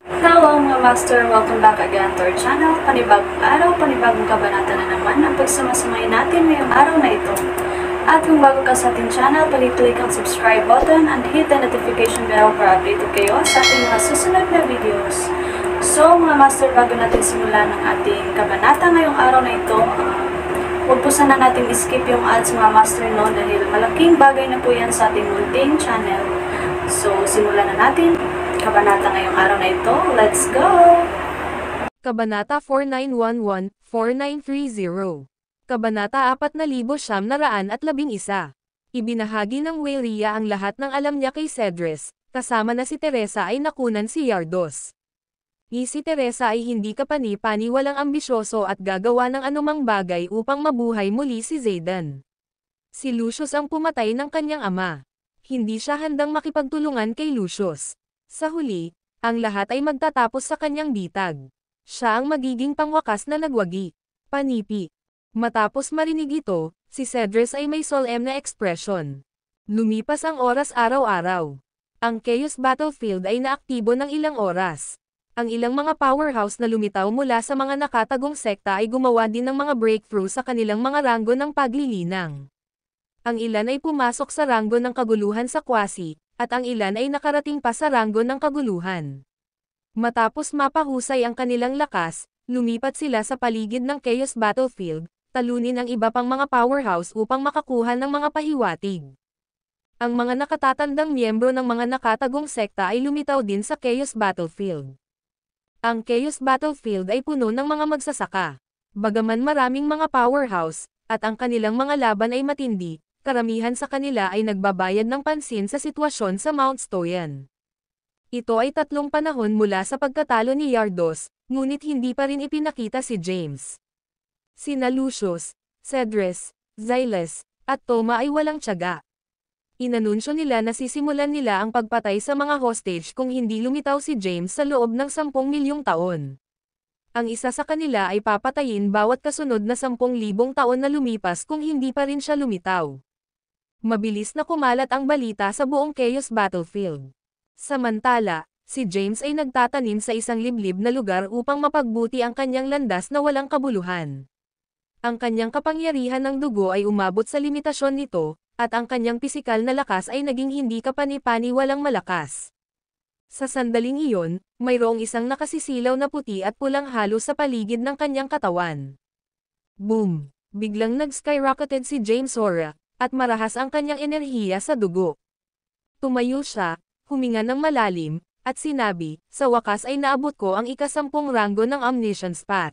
Hello mga master! Welcome back again to our channel. Panibagong araw, panibagong kabanata na naman ang pagsamasamayin natin ngayong araw na ito. At kung bago ka sa ating channel, pag-click ang subscribe button and hit the notification bell para updated kayo sa ating mga susunod na videos. So mga master, bago natin simulan ang ating kabanata ngayong araw na ito, huwag po sana natin skip yung ads mga master no, dahil malaking bagay na po yan sa ating munting channel. So simulan na natin kabanata ngayong araw na ito. Let's go! Kabanata 4911-4930. Kabanata 4911. Ibinahagi ng Weyria ang lahat ng alam niya kay Cedres, kasama na si Teresa ay nakunan si Yardos. Si Teresa ay hindi kapani-pani, walang ambisyoso at gagawa ng anumang bagay upang mabuhay muli si Zayden. Si Lucius ang pumatay ng kanyang ama. Hindi siya handang makipagtulungan kay Lucius. Sa huli, ang lahat ay magtatapos sa kanyang bitag. Siya ang magiging pangwakas na nagwagi. Panipi. Matapos marinig ito, si Cedres ay may solemn na ekspresyon. Lumipas ang oras araw-araw. Ang Chaos Battlefield ay naaktibo ng ilang oras. Ang ilang mga powerhouse na lumitaw mula sa mga nakatagong sekta ay gumawa din ng mga breakthrough sa kanilang mga ranggo ng paglilinang. Ang ilan ay pumasok sa ranggo ng kaguluhan sa Quasi, at ang ilan ay nakarating pa sa ranggo ng kaguluhan. Matapos mapahusay ang kanilang lakas, lumipat sila sa paligid ng Chaos Battlefield, talunin ang iba pang mga powerhouse upang makakuha ng mga pahiwatig. Ang mga nakatatandang miyembro ng mga nakatagong sekta ay lumitaw din sa Chaos Battlefield. Ang Chaos Battlefield ay puno ng mga magsasaka. Bagaman maraming mga powerhouse, at ang kanilang mga laban ay matindi, karamihan sa kanila ay nagbabayad ng pansin sa sitwasyon sa Mount Stoyan. Ito ay 3 panahon mula sa pagkatalo ni Yardos, ngunit hindi pa rin ipinakita si James. Sina Lucius, Cedres, Xyles, at Toma ay walang tiyaga. Inanunsyo nila na sisimulan nila ang pagpatay sa mga hostage kung hindi lumitaw si James sa loob ng 10 milyong taon. Ang isa sa kanila ay papatayin bawat kasunod na 10,000 taon na lumipas kung hindi pa rin siya lumitaw. Mabilis na kumalat ang balita sa buong Chaos Battlefield. Samantala, si James ay nagtatanim sa isang liblib na lugar upang mapagbuti ang kanyang landas na walang kabuluhan. Ang kanyang kapangyarihan ng dugo ay umabot sa limitasyon nito, at ang kanyang pisikal na lakas ay naging hindi kapani-pani, walang malakas. Sa sandaling iyon, mayroong isang nakasisilaw na puti at pulang halo sa paligid ng kanyang katawan. Boom! Biglang nag-skyrocketed si James Hora, at marahas ang kanyang enerhiya sa dugo. Tumayo siya, huminga ng malalim, at sinabi, "Sa wakas ay naabot ko ang ika-10 ranggo ng Omniscience Path.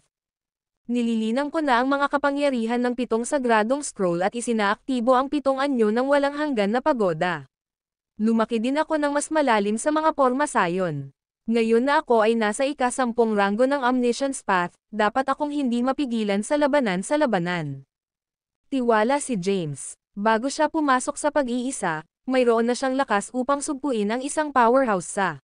Nililinang ko na ang mga kapangyarihan ng 7 sagradong scroll at isinaaktibo ang 7 anyo ng walang hanggan na pagoda. Lumaki din ako ng mas malalim sa mga porma sayon. Ngayon na ako ay nasa ika-10 ranggo ng Omniscience Path, dapat akong hindi mapigilan sa labanan. Tiwala si James. Bago siya pumasok sa pag-iisa, mayroon na siyang lakas upang sugpuin ang isang powerhouse sa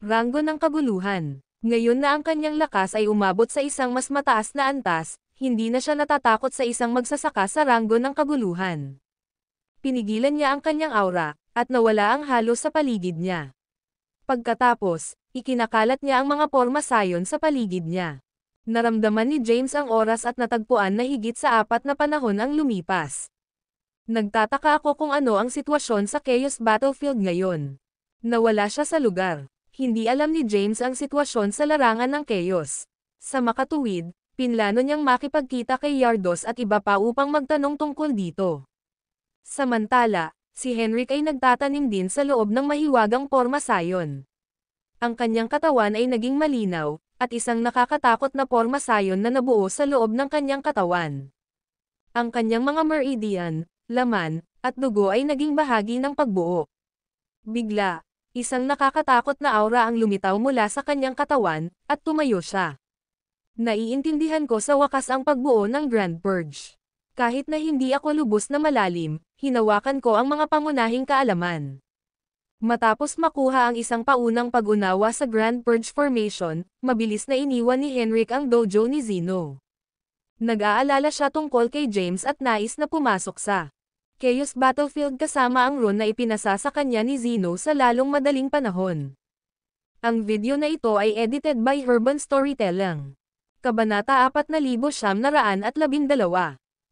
ranggo ng kaguluhan. Ngayon na ang kanyang lakas ay umabot sa isang mas mataas na antas, hindi na siya natatakot sa isang magsasaka sa ranggo ng kaguluhan. Pinigilan niya ang kanyang aura, at nawala ang halo sa paligid niya. Pagkatapos, ikinakalat niya ang mga porma sayon sa paligid niya. Naramdaman ni James ang oras at natagpuan na higit sa 4 na panahon ang lumipas. Nagtataka ako kung ano ang sitwasyon sa Chaos Battlefield ngayon. Nawala siya sa lugar. Hindi alam ni James ang sitwasyon sa larangan ng Chaos. Sa makatuwid, pinlano niyang makipagkita kay Yardos at iba pa upang magtanong tungkol dito. Samantala, si Henrik ay nagtatanim din sa loob ng mahiwagang porma sayon. Ang kanyang katawan ay naging malinaw, at isang nakakatakot na porma sayon na nabuo sa loob ng kanyang katawan. Ang kanyang mga meridian, laman, at dugo ay naging bahagi ng pagbuo. Bigla, isang nakakatakot na aura ang lumitaw mula sa kanyang katawan, at tumayo siya. Naiintindihan ko sa wakas ang pagbuo ng Grand Purge. Kahit na hindi ako lubos na malalim, hinawakan ko ang mga pangunahing kaalaman. Matapos makuha ang isang paunang pag-unawa sa Grand Purge Formation, mabilis na iniwan ni Henrik ang dojo ni Zeno. Nag-aalala siya tungkol kay James at nais na pumasok sa Chaos Battlefield kasama ang rune na ipinasa sa kanya ni Zeno sa lalong madaling panahon. Ang video na ito ay edited by Urban Storytelling. Kabanata 4,912.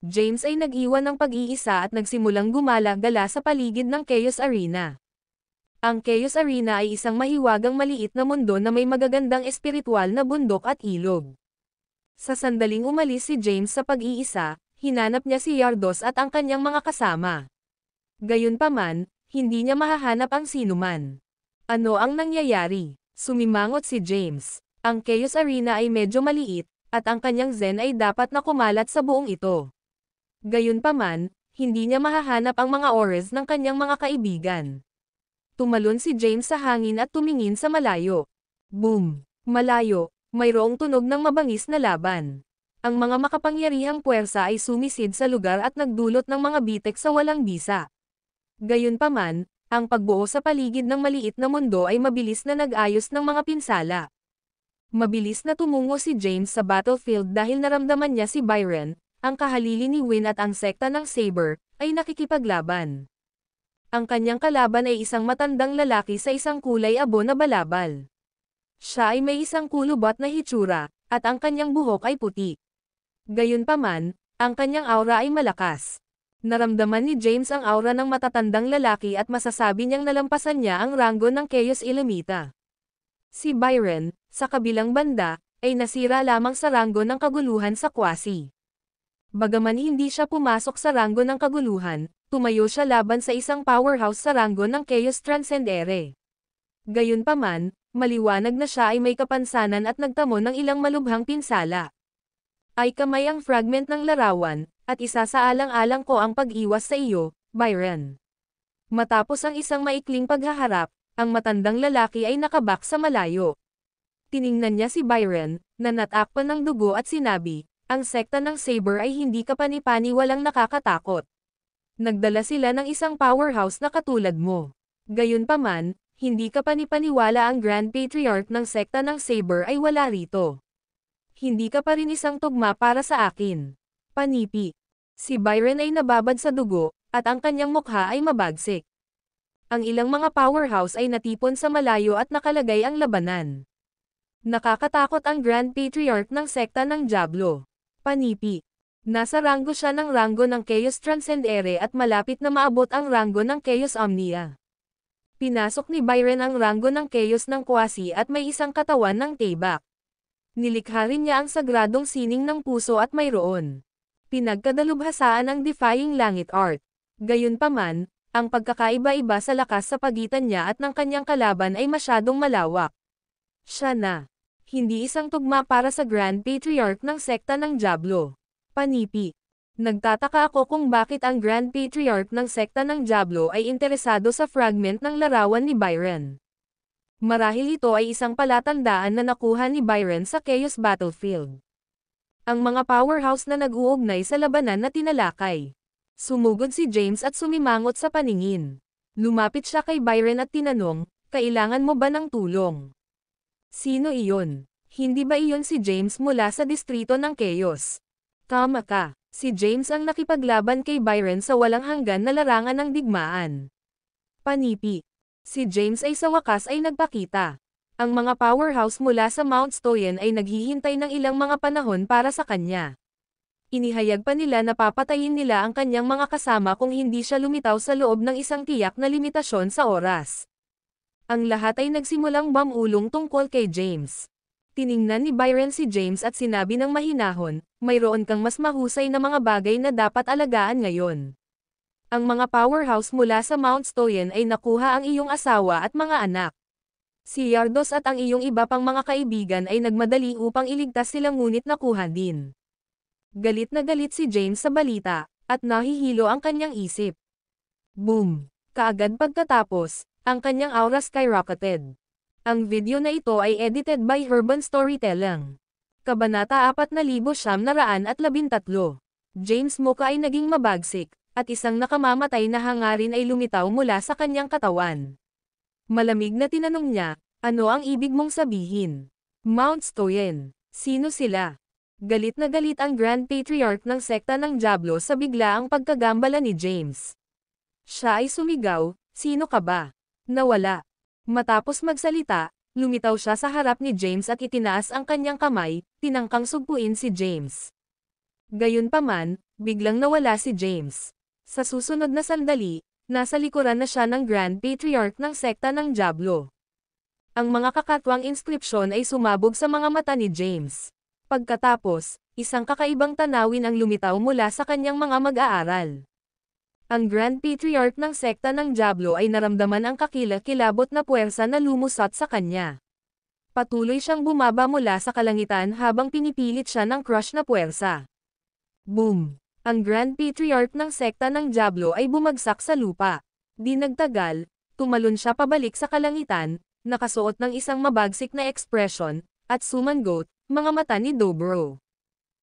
James ay nag-iwan ng pag-iisa at nagsimulang gumala-gala sa paligid ng Chaos Arena. Ang Chaos Arena ay isang mahiwagang maliit na mundo na may magagandang espiritual na bundok at ilog. Sa sandaling umalis si James sa pag-iisa, hinanap niya si Yardos at ang kanyang mga kasama. Gayunpaman, hindi niya mahahanap ang sinuman. Ano ang nangyayari? Sumimangot si James. Ang Chaos Arena ay medyo maliit, at ang kanyang zen ay dapat na kumalat sa buong ito. Gayunpaman, hindi niya mahahanap ang mga auras ng kanyang mga kaibigan. Tumalon si James sa hangin at tumingin sa malayo. Boom! Malayo, mayroong tunog ng mabangis na laban. Ang mga makapangyarihang puwersa ay sumisid sa lugar at nagdulot ng mga bitek sa walang bisa. Gayunpaman, ang pagbuo sa paligid ng maliit na mundo ay mabilis na nag-ayos ng mga pinsala. Mabilis na tumungo si James sa battlefield dahil naramdaman niya si Byron, ang kahalili ni Win at ang sekta ng Saber, ay nakikipaglaban. Ang kanyang kalaban ay isang matandang lalaki sa isang kulay abo na balabal. Siya ay may isang kulubot na hitsura, at ang kanyang buhok ay puti. Gayunpaman, ang kanyang aura ay malakas. Naramdaman ni James ang aura ng matatandang lalaki at masasabi niyang nalampasan niya ang ranggo ng Chaos Illimita. Si Byron, sa kabilang banda, ay nasira lamang sa ranggo ng kaguluhan sa Quasi. Bagaman hindi siya pumasok sa ranggo ng kaguluhan, tumayo siya laban sa isang powerhouse sa ranggo ng Chaos Transcendere. Gayunpaman, maliwanag na siya ay may kapansanan at nagtamo ng ilang malubhang pinsala. Ay kamay ang fragment ng larawan, at isasaalang-alang ko ang pag-iwas sa iyo, Byron. Matapos ang isang maikling paghaharap, ang matandang lalaki ay nakabak sa malayo. Tiningnan niya si Byron, na natakpan ng dugo at sinabi, ang sekta ng Saber ay hindi kapani-pani walang nakakatakot. Nagdala sila ng isang powerhouse na katulad mo. Gayunpaman, hindi kapani-paniwala ang Grand Patriarch ng sekta ng Saber ay wala rito. Hindi ka pa rin isang tugma para sa akin. Panipi. Si Byron ay nababad sa dugo, at ang kanyang mukha ay mabagsik. Ang ilang mga powerhouse ay natipon sa malayo at nakalagay ang labanan. Nakakatakot ang Grand Patriarch ng sekta ng Diablo. Panipi. Nasa ranggo siya ng ranggo ng Chaos Transcendere at malapit na maabot ang ranggo ng Chaos Omnia. Pinasok ni Byron ang ranggo ng Chaos ng Quasi at may isang katawan ng tebak. Nilikha rin niya ang sagradong sining ng puso at mayroon. Pinagkadalubhasaan ang Defying Langit Art. Gayunpaman, ang pagkakaiba-iba sa lakas sa pagitan niya at ng kanyang kalaban ay masyadong malawak. Siya na. Hindi isang tugma para sa Grand Patriarch ng sekta ng Diablo. Panipi. Nagtataka ako kung bakit ang Grand Patriarch ng sekta ng Diablo ay interesado sa fragment ng larawan ni Byron. Marahil ito ay isang palatandaan na nakuha ni Byron sa Chaos Battlefield. Ang mga powerhouse na nag-uugnay sa labanan na tinalakay. Sumugod si James at sumimangot sa paningin. Lumapit siya kay Byron at tinanong, kailangan mo ba ng tulong? Sino iyon? Hindi ba iyon si James mula sa distrito ng Chaos? Tama ka, si James ang nakipaglaban kay Byron sa walang hanggan na larangan ng digmaan. Panipi. Si James ay sa wakas ay nagpakita. Ang mga powerhouse mula sa Mount Stoyan ay naghihintay ng ilang mga panahon para sa kanya. Inihayag pa nila na papatayin nila ang kanyang mga kasama kung hindi siya lumitaw sa loob ng isang tiyak na limitasyon sa oras. Ang lahat ay nagsimulang mamulong tungkol kay James. Tiningnan ni Byron si James at sinabi ng mahinahon, mayroon kang mas mahusay na mga bagay na dapat alagaan ngayon. Ang mga powerhouse mula sa Mount Stoyan ay nakuha ang iyong asawa at mga anak. Si Yardos at ang iyong iba pang mga kaibigan ay nagmadali upang iligtas sila ngunit nakuha din. Galit na galit si James sa balita, at nahihilo ang kanyang isip. Boom! Kaagad pagkatapos, ang kanyang aura skyrocketed. Ang video na ito ay edited by Urban Storytelling. Kabanata 4,913. James' mukha ay naging mabagsik, at isang nakamamatay na hangarin ay lumitaw mula sa kanyang katawan. Malamig na tinanong niya, ano ang ibig mong sabihin? Mount Stoyan, sino sila? Galit na galit ang Grand Patriarch ng sekta ng Diablo sa biglaang pagkagambala ni James. Siya ay sumigaw, "Sino ka ba?" Nawala. Matapos magsalita, lumitaw siya sa harap ni James at itinaas ang kanyang kamay, tinangkang sugpuin si James. Gayunpaman, biglang nawala si James. Sa susunod na sandali, nasa likuran na siya ng Grand Patriarch ng sekta ng Diablo. Ang mga kakatwang inskripsyon ay sumabog sa mga mata ni James. Pagkatapos, isang kakaibang tanawin ang lumitaw mula sa kanyang mga mag-aaral. Ang Grand Patriarch ng sekta ng Diablo ay naramdaman ang kakilakilabot na puwersa na lumusot sa kanya. Patuloy siyang bumaba mula sa kalangitan habang pinipilit siya ng crush na puwersa. Boom! Ang Grand Patriarch ng sekta ng Diablo ay bumagsak sa lupa. Di nagtagal, tumalon siya pabalik sa kalangitan, nakasuot ng isang mabagsik na ekspresyon, at sumangot, mga mata ni Dobro.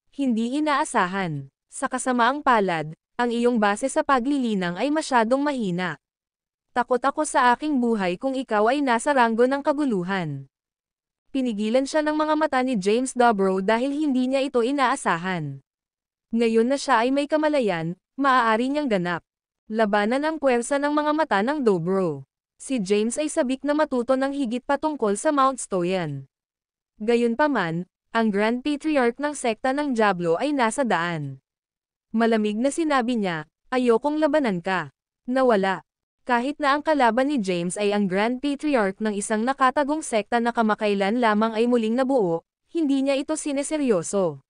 Hindi inaasahan. Sa kasamaang palad, ang iyong base sa paglilinang ay masyadong mahina. Takot ako sa aking buhay kung ikaw ay nasa ranggo ng kaguluhan. Pinigilan siya ng mga mata ni James Dobro dahil hindi niya ito inaasahan. Ngayon na siya ay may kamalayan, maaari niyang ganap. Labanan ang puwersa ng mga mata ng Dobro. Si James ay sabik na matuto ng higit patungkol sa Mount Stoyan. Gayunpaman, ang Grand Patriarch ng sekta ng Diablo ay nasa daan. Malamig na sinabi niya, "Ayokong labanan ka." Nawala. Kahit na ang kalaban ni James ay ang Grand Patriarch ng isang nakatagong sekta na kamakailan lamang ay muling nabuo, hindi niya ito sineseryoso.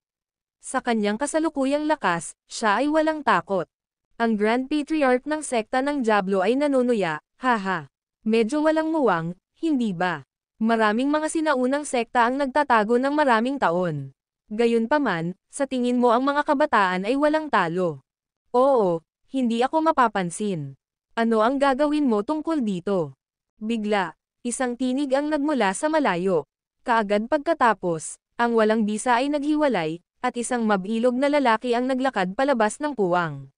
Sa kanyang kasalukuyang lakas, siya ay walang takot. Ang Grand Patriarch ng sekta ng Diablo ay nanunuya, "Haha. Medyo walang muwang, hindi ba? Maraming mga sinaunang sekta ang nagtatago ng maraming taon. Gayunpaman, sa tingin mo ang mga kabataan ay walang talo. Oo, hindi ako mapapansin. Ano ang gagawin mo tungkol dito?" Bigla, isang tinig ang nagmula sa malayo. Kaagad pagkatapos, ang walang bisa ay naghiwalay, at isang mabilog na lalaki ang naglakad palabas ng puwang.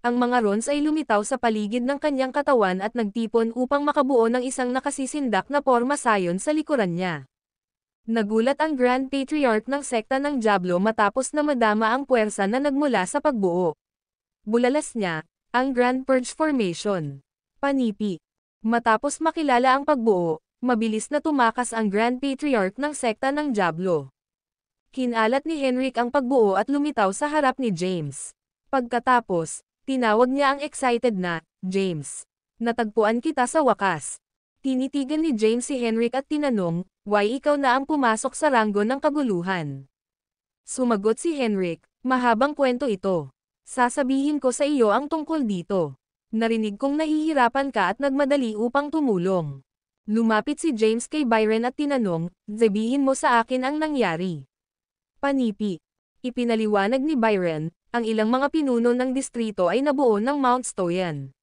Ang mga rons ay lumitaw sa paligid ng kanyang katawan at nagtipon upang makabuo ng isang nakasisindak na porma sayon sa likuran niya. Nagulat ang Grand Patriarch ng sekta ng Diablo matapos na madama ang puwersa na nagmula sa pagbuo. Bulalas niya, ang Grand Purge Formation. Panipi. Matapos makilala ang pagbuo, mabilis na tumakas ang Grand Patriarch ng sekta ng Diablo. Kinalat ni Henrik ang pagbuo at lumitaw sa harap ni James. Pagkatapos, tinawag niya ang excited na, "James. Natagpuan kita sa wakas." Tinitigan ni James si Henrik at tinanong, "Why ikaw na ang pumasok sa ranggo ng kaguluhan?" Sumagot si Henrik, "Mahabang kwento ito. Sasabihin ko sa iyo ang tungkol dito. Narinig kong nahihirapan ka at nagmadali upang tumulong." Lumapit si James kay Byron at tinanong, "Sabihin mo sa akin ang nangyari." Panipi. Ipinaliwanag ni Byron, ang ilang mga pinuno ng distrito ay nabuo ng Mount Stoyan.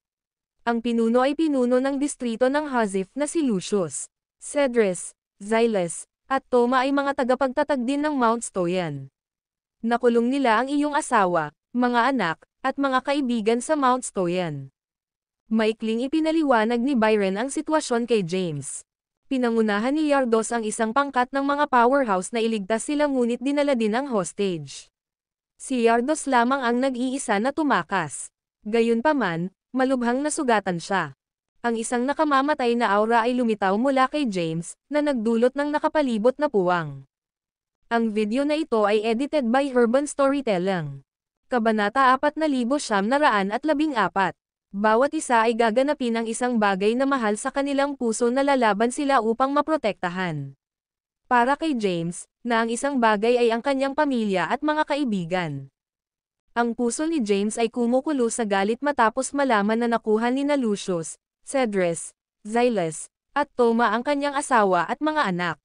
Ang pinuno ay pinuno ng distrito ng Hazif na si Lucius. Cedres, Xyles, at Toma ay mga tagapagtatag din ng Mount Stoyan. Nakulong nila ang iyong asawa, mga anak, at mga kaibigan sa Mount Stoyan. Maikling ipinaliwanag ni Byron ang sitwasyon kay James. Pinangunahan ni Yardos ang isang pangkat ng mga powerhouse na iligtas sila ngunit dinala din ang hostage. Si Yardos lamang ang nag-iisa na tumakas. Gayunpaman, malubhang nasugatan siya. Ang isang nakamamatay na aura ay lumitaw mula kay James, na nagdulot ng nakapalibot na puwang. Ang video na ito ay edited by Urban Storytelling. Kabanata 4914. Bawat isa ay gaganapin ang isang bagay na mahal sa kanilang puso na lalaban sila upang maprotektahan. Para kay James, na ang isang bagay ay ang kanyang pamilya at mga kaibigan. Ang puso ni James ay kumukulo sa galit matapos malaman na nakuha ni Lucius, Cedres, Xyles, at Toma ang kanyang asawa at mga anak.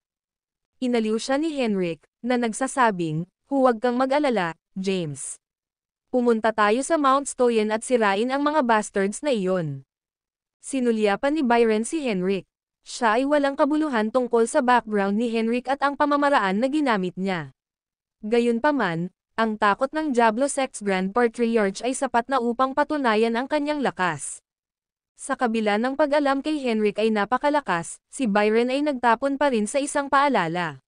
Inaliw siya ni Henrik, na nagsasabing, "Huwag kang mag-alala, James. Pumunta tayo sa Mount Stoyan at sirain ang mga bastards na iyon." Sinulyapan ni Byron si Henrik. Siya ay walang kabuluhan tungkol sa background ni Henrik at ang pamamaraan na ginamit niya. Gayunpaman, ang takot ng Diablo Sect's Grand Patriarch ay sapat na upang patunayan ang kanyang lakas. Sa kabila ng pag-alam kay Henrik ay napakalakas, si Byron ay nagtapon pa rin sa isang paalala.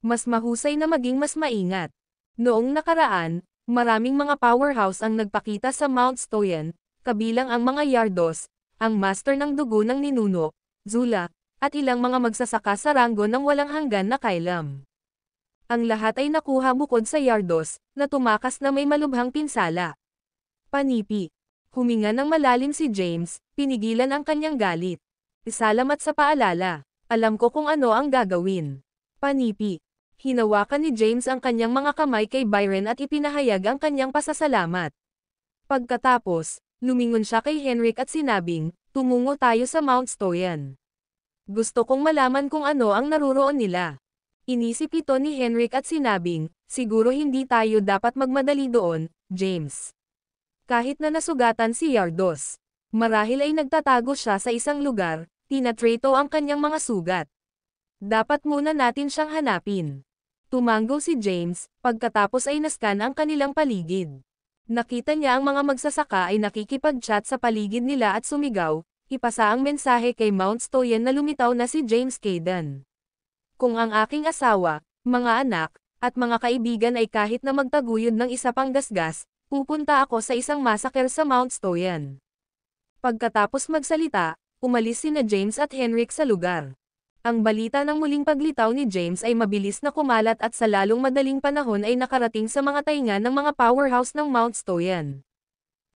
Mas mahusay na maging mas maingat. Noong nakaraan, maraming mga powerhouse ang nagpakita sa Mount Stoyan, kabilang ang mga Yardos, ang master ng dugo ng ninuno, Zula, at ilang mga magsasaka sa ranggo ng walang hanggan na kailam. Ang lahat ay nakuha bukod sa Yardos, na tumakas na may malubhang pinsala. Panipi. Huminga ng malalim si James, pinigilan ang kanyang galit. Salamat sa paalala. Alam ko kung ano ang gagawin. Panipi. Hinawakan ni James ang kanyang mga kamay kay Byron at ipinahayag ang kanyang pasasalamat. Pagkatapos, lumingon siya kay Henrik at sinabing, tumungo tayo sa Mount Stoyan. Gusto kong malaman kung ano ang naruroon nila. Inisip ito ni Henrik at sinabing, siguro hindi tayo dapat magmadali doon, James. Kahit na nasugatan si Yardos. Marahil ay nagtatago siya sa isang lugar, tinatrato ang kanyang mga sugat. Dapat muna natin siyang hanapin. Tumango si James, pagkatapos ay nascan ang kanilang paligid. Nakita niya ang mga magsasaka ay nakikipag-chat sa paligid nila at sumigaw, ipasa ang mensahe kay Mount Stoyan na lumitaw na si James Caden. Kung ang aking asawa, mga anak, at mga kaibigan ay kahit na magtaguyod ng isa pang gasgas, pupunta ako sa isang massacre sa Mount Stoyan. Pagkatapos magsalita, umalis sina James at Henrik sa lugar. Ang balita ng muling paglitaw ni James ay mabilis na kumalat at sa lalong madaling panahon ay nakarating sa mga tainga ng mga powerhouse ng Mount Stoyan.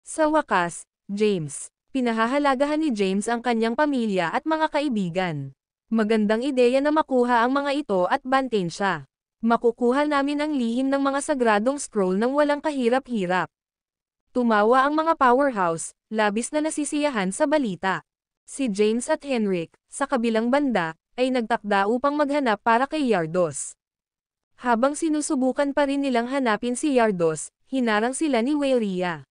Sa wakas, James. Pinahahalagahan ni James ang kanyang pamilya at mga kaibigan. Magandang ideya na makuha ang mga ito at bantayan siya. Makukuha namin ang lihim ng mga sagradong scroll ng walang kahirap-hirap. Tumawa ang mga powerhouse, labis na nasisiyahan sa balita. Si James at Henrik, sa kabilang banda, ay nagtakda upang maghanap para kay Yardos. Habang sinusubukan pa rin nilang hanapin si Yardos, hinarang sila ni Waylea.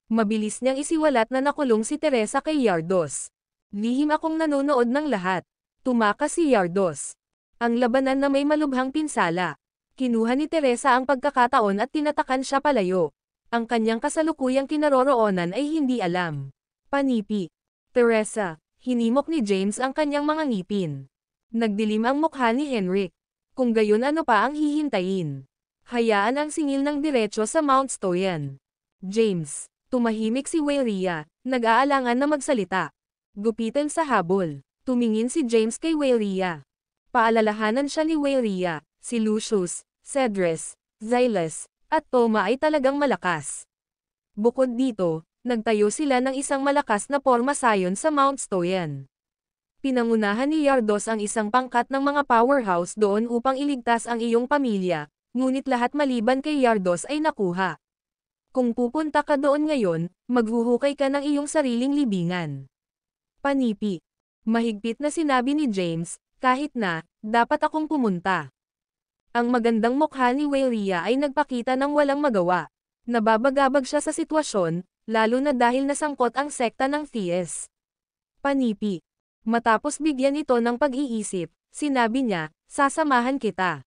Mabilis niyang isiwalat na nakulong si Teresa kay Yardos. Lihim akong nanonood ng lahat. Tumakas si Yardos. Ang labanan na may malubhang pinsala. Kinuha ni Teresa ang pagkakataon at tinatakan siya palayo. Ang kanyang kasalukuyang kinaroroonan ay hindi alam. Panipi. Teresa. Hinimok ni James ang kanyang mga ngipin. Nagdilim ang mukha ni Henrik. Kung gayon ano pa ang hihintayin. Hayaan ang singil ng diretsyo sa Mount Stoyan. James. Tumahimik si Waylea, nag-aalangan na magsalita. Gupitan sa habol. Tumingin si James kay Waylea. Paalalahanan siya ni Waylea, si Lucius, Cedres, Xylas, at Toma ay talagang malakas. Bukod dito, nagtayo sila ng isang malakas na pormasayon sa Mount Stoyan. Pinangunahan ni Yardos ang isang pangkat ng mga powerhouse doon upang iligtas ang iyong pamilya, ngunit lahat maliban kay Yardos ay nakuha. Kung pupunta ka doon ngayon, maghuhukay ka ng iyong sariling libingan. Panipi. Mahigpit na sinabi ni James, kahit na, dapat akong pumunta. Ang magandang mukha ni Waylea ay nagpakita ng walang magawa. Nababagabag siya sa sitwasyon, lalo na dahil nasangkot ang sekta ng Thies. Panipi. Matapos bigyan ito ng pag-iisip, sinabi niya, sasamahan kita.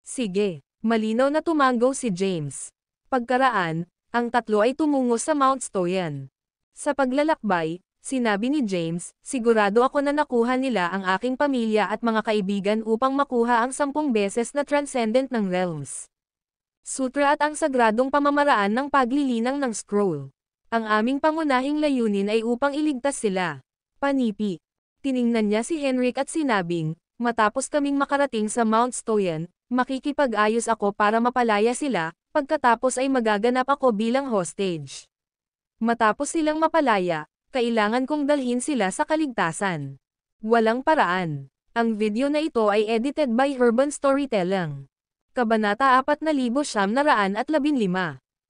Sige, malinaw na tumango si James. Pagkaraan, ang tatlo ay tumungo sa Mount Stoyan. Sa paglalakbay, sinabi ni James, sigurado ako na nakuha nila ang aking pamilya at mga kaibigan upang makuha ang 10 beses na transcendent ng realms. Sutra at ang sagradong pamamaraan ng paglilinang ng scroll. Ang aming pangunahing layunin ay upang iligtas sila. Panipi. Tiningnan niya si Henrik at sinabing, matapos kaming makarating sa Mount Stoyan, makikipag-ayos ako para mapalaya sila, pagkatapos ay magaganap ako bilang hostage. Matapos silang mapalaya, kailangan kong dalhin sila sa kaligtasan. Walang paraan. Ang video na ito ay edited by Urban Storytelling. Kabanata 4,915.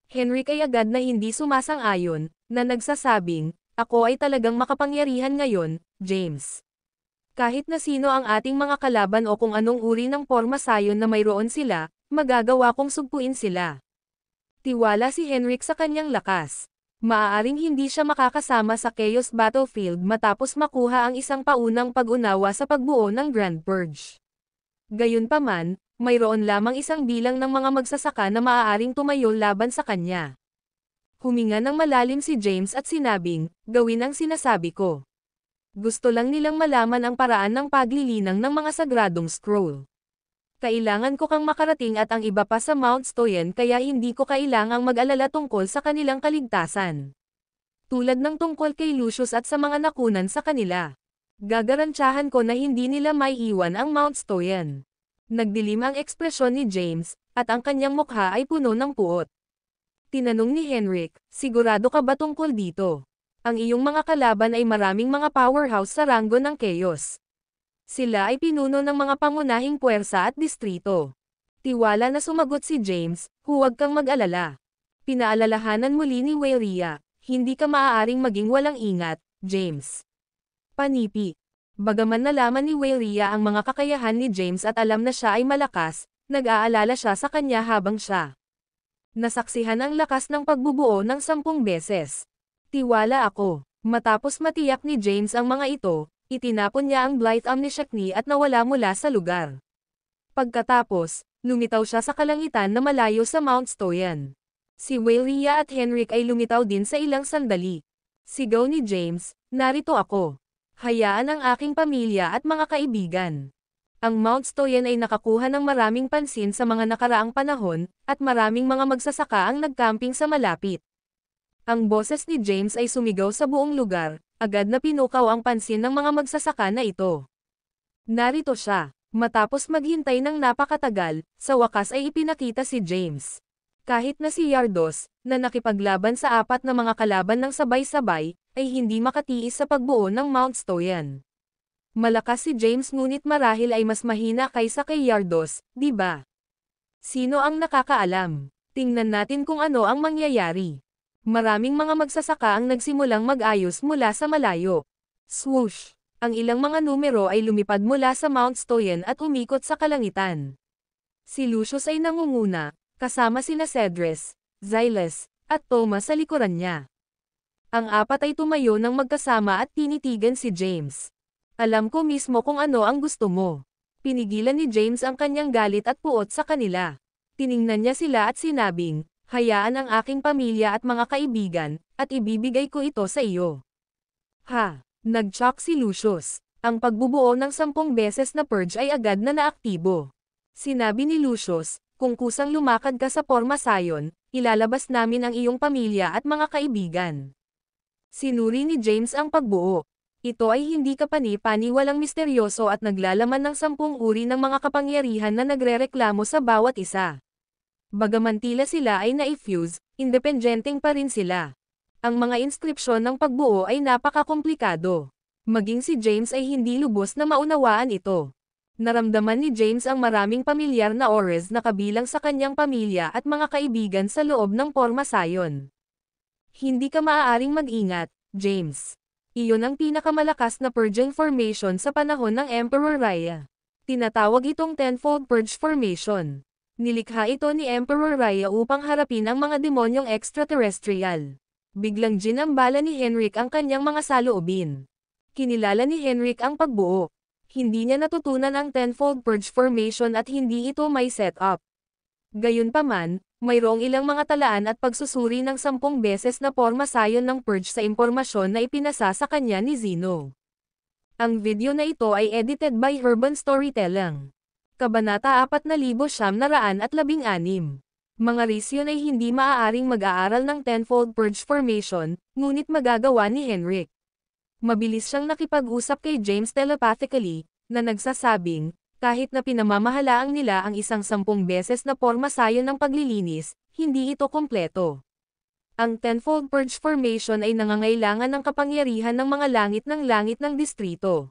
Henrik ay agad na hindi sumasang-ayon, na nagsasabing, ako ay talagang makapangyarihan ngayon, James. Kahit na sino ang ating mga kalaban o kung anong uri ng pormasayon na mayroon sila, magagawa kong sugpuin sila. Tiwala si Henrik sa kanyang lakas. Maaaring hindi siya makakasama sa Chaos Battlefield matapos makuha ang isang paunang pag-unawa sa pagbuo ng Grand Purge. Gayunpaman, mayroon lamang isang bilang ng mga magsasaka na maaaring tumayo laban sa kanya. Huminga ng malalim si James at sinabing, gawin ang sinasabi ko. Gusto lang nilang malaman ang paraan ng paglilinang ng mga sagradong scroll. Kailangan ko kang makarating at ang iba pa sa Mount Stoyan kaya hindi ko kailangang mag-alala tungkol sa kanilang kaligtasan. Tulad ng tungkol kay Lucius at sa mga nakunan sa kanila. Gagarantyahan ko na hindi nila may iwan ang Mount Stoyan. Nagdilim ang ekspresyon ni James, at ang kanyang mukha ay puno ng puot. Tinanong ni Henrik, sigurado ka ba tungkol dito? Ang iyong mga kalaban ay maraming mga powerhouse sa ranggo ng Chaos. Sila ay pinuno ng mga pangunahing puwersa at distrito. Tiwala na sumagot si James, huwag kang mag-alala. Pinaalalahanan muli ni Waeria, hindi ka maaaring maging walang ingat, James. Panipi. Bagaman nalaman ni Waeria ang mga kakayahan ni James at alam na siya ay malakas, nag-aalala siya sa kanya habang siya nasaksihan ang lakas ng pagbubuo ng 10 beses. Tiwala ako. Matapos matiyak ni James ang mga ito, itinapon niya ang Blight Omniscience at nawala mula sa lugar. Pagkatapos, lumitaw siya sa kalangitan na malayo sa Mount Stoyan. Si Waeria at Henrik ay lumitaw din sa ilang sandali. Sigaw ni James, narito ako. Hayaan ang aking pamilya at mga kaibigan. Ang Mount Stoyan ay nakakuha ng maraming pansin sa mga nakaraang panahon, at maraming mga magsasaka ang nagcamping sa malapit. Ang boses ni James ay sumigaw sa buong lugar, agad na pinukaw ang pansin ng mga magsasaka na ito. Narito siya. Matapos maghintay ng napakatagal, sa wakas ay ipinakita si James. Kahit na si Yardos, na nakipaglaban sa 4 na mga kalaban ng sabay-sabay, ay hindi makatiis sa pagbuo ng Mount Stoyan. Malakas si James ngunit marahil ay mas mahina kaysa kay Yardos, di ba? Sino ang nakakaalam? Tingnan natin kung ano ang mangyayari. Maraming mga magsasaka ang nagsimulang mag-ayos mula sa malayo. Swoosh! Ang ilang mga numero ay lumipad mula sa Mount Stoyan at umikot sa kalangitan. Si Lucius ay nangunguna, kasama sina Cedres, Xyles, at Thomas sa likuran niya. Ang 4 ay tumayo ng magkasama at tinitigan si James. Alam ko mismo kung ano ang gusto mo. Pinigilan ni James ang kanyang galit at puot sa kanila. Tiningnan niya sila at sinabing, hayaan ang aking pamilya at mga kaibigan, at ibibigay ko ito sa iyo. Ha! Nag-shock si Lucius. Ang pagbubuo ng 10 beses na purge ay agad na naaktibo. Sinabi ni Lucius, kung kusang lumakad ka sa Porma Sion, ilalabas namin ang iyong pamilya at mga kaibigan. Sinuri ni James ang pagbuo. Ito ay hindi kapani-paniwalang misteryoso at naglalaman ng 10 uri ng mga kapangyarihan na nagrereklamo sa bawat isa. Bagaman tila sila ay na-fuse, independenteng pa rin sila. Ang mga inskripsyon ng pagbuo ay napakakomplikado. Maging si James ay hindi lubos na maunawaan ito. Naramdaman ni James ang maraming pamilyar na auras na kabilang sa kanyang pamilya at mga kaibigan sa loob ng Porma Sion. Hindi ka maaaring mag-ingat, James. Iyon ang pinakamalakas na purging formation sa panahon ng Emperor Raya. Tinatawag itong Tenfold Purge Formation. Nilikha ito ni Emperor Raya upang harapin ang mga demonyong extraterrestrial. Biglang ginambala ni Henrik ang kanyang mga saloobin. Kinilala ni Henrik ang pagbuo. Hindi niya natutunan ang Tenfold Purge Formation at hindi ito may setup. Gayunpaman, mayroong ilang mga talaan at pagsusuri ng 10 beses na Porma Sion ng Purge sa impormasyon na ipinasa sa kanya ni Zeno. Ang video na ito ay edited by Urban Storytelling. Kabanata 4,916. Mga Risyon ay hindi maaaring mag-aaral ng Tenfold Purge Formation, ngunit magagawa ni Henrik. Mabilis siyang nakipag-usap kay James telepathically, na nagsasabing, kahit na pinamamahalaang nila ang isang 10 beses na Porma Sion ng paglilinis, hindi ito kompleto. Ang Tenfold Purge Formation ay nangangailangan ng kapangyarihan ng mga langit ng distrito.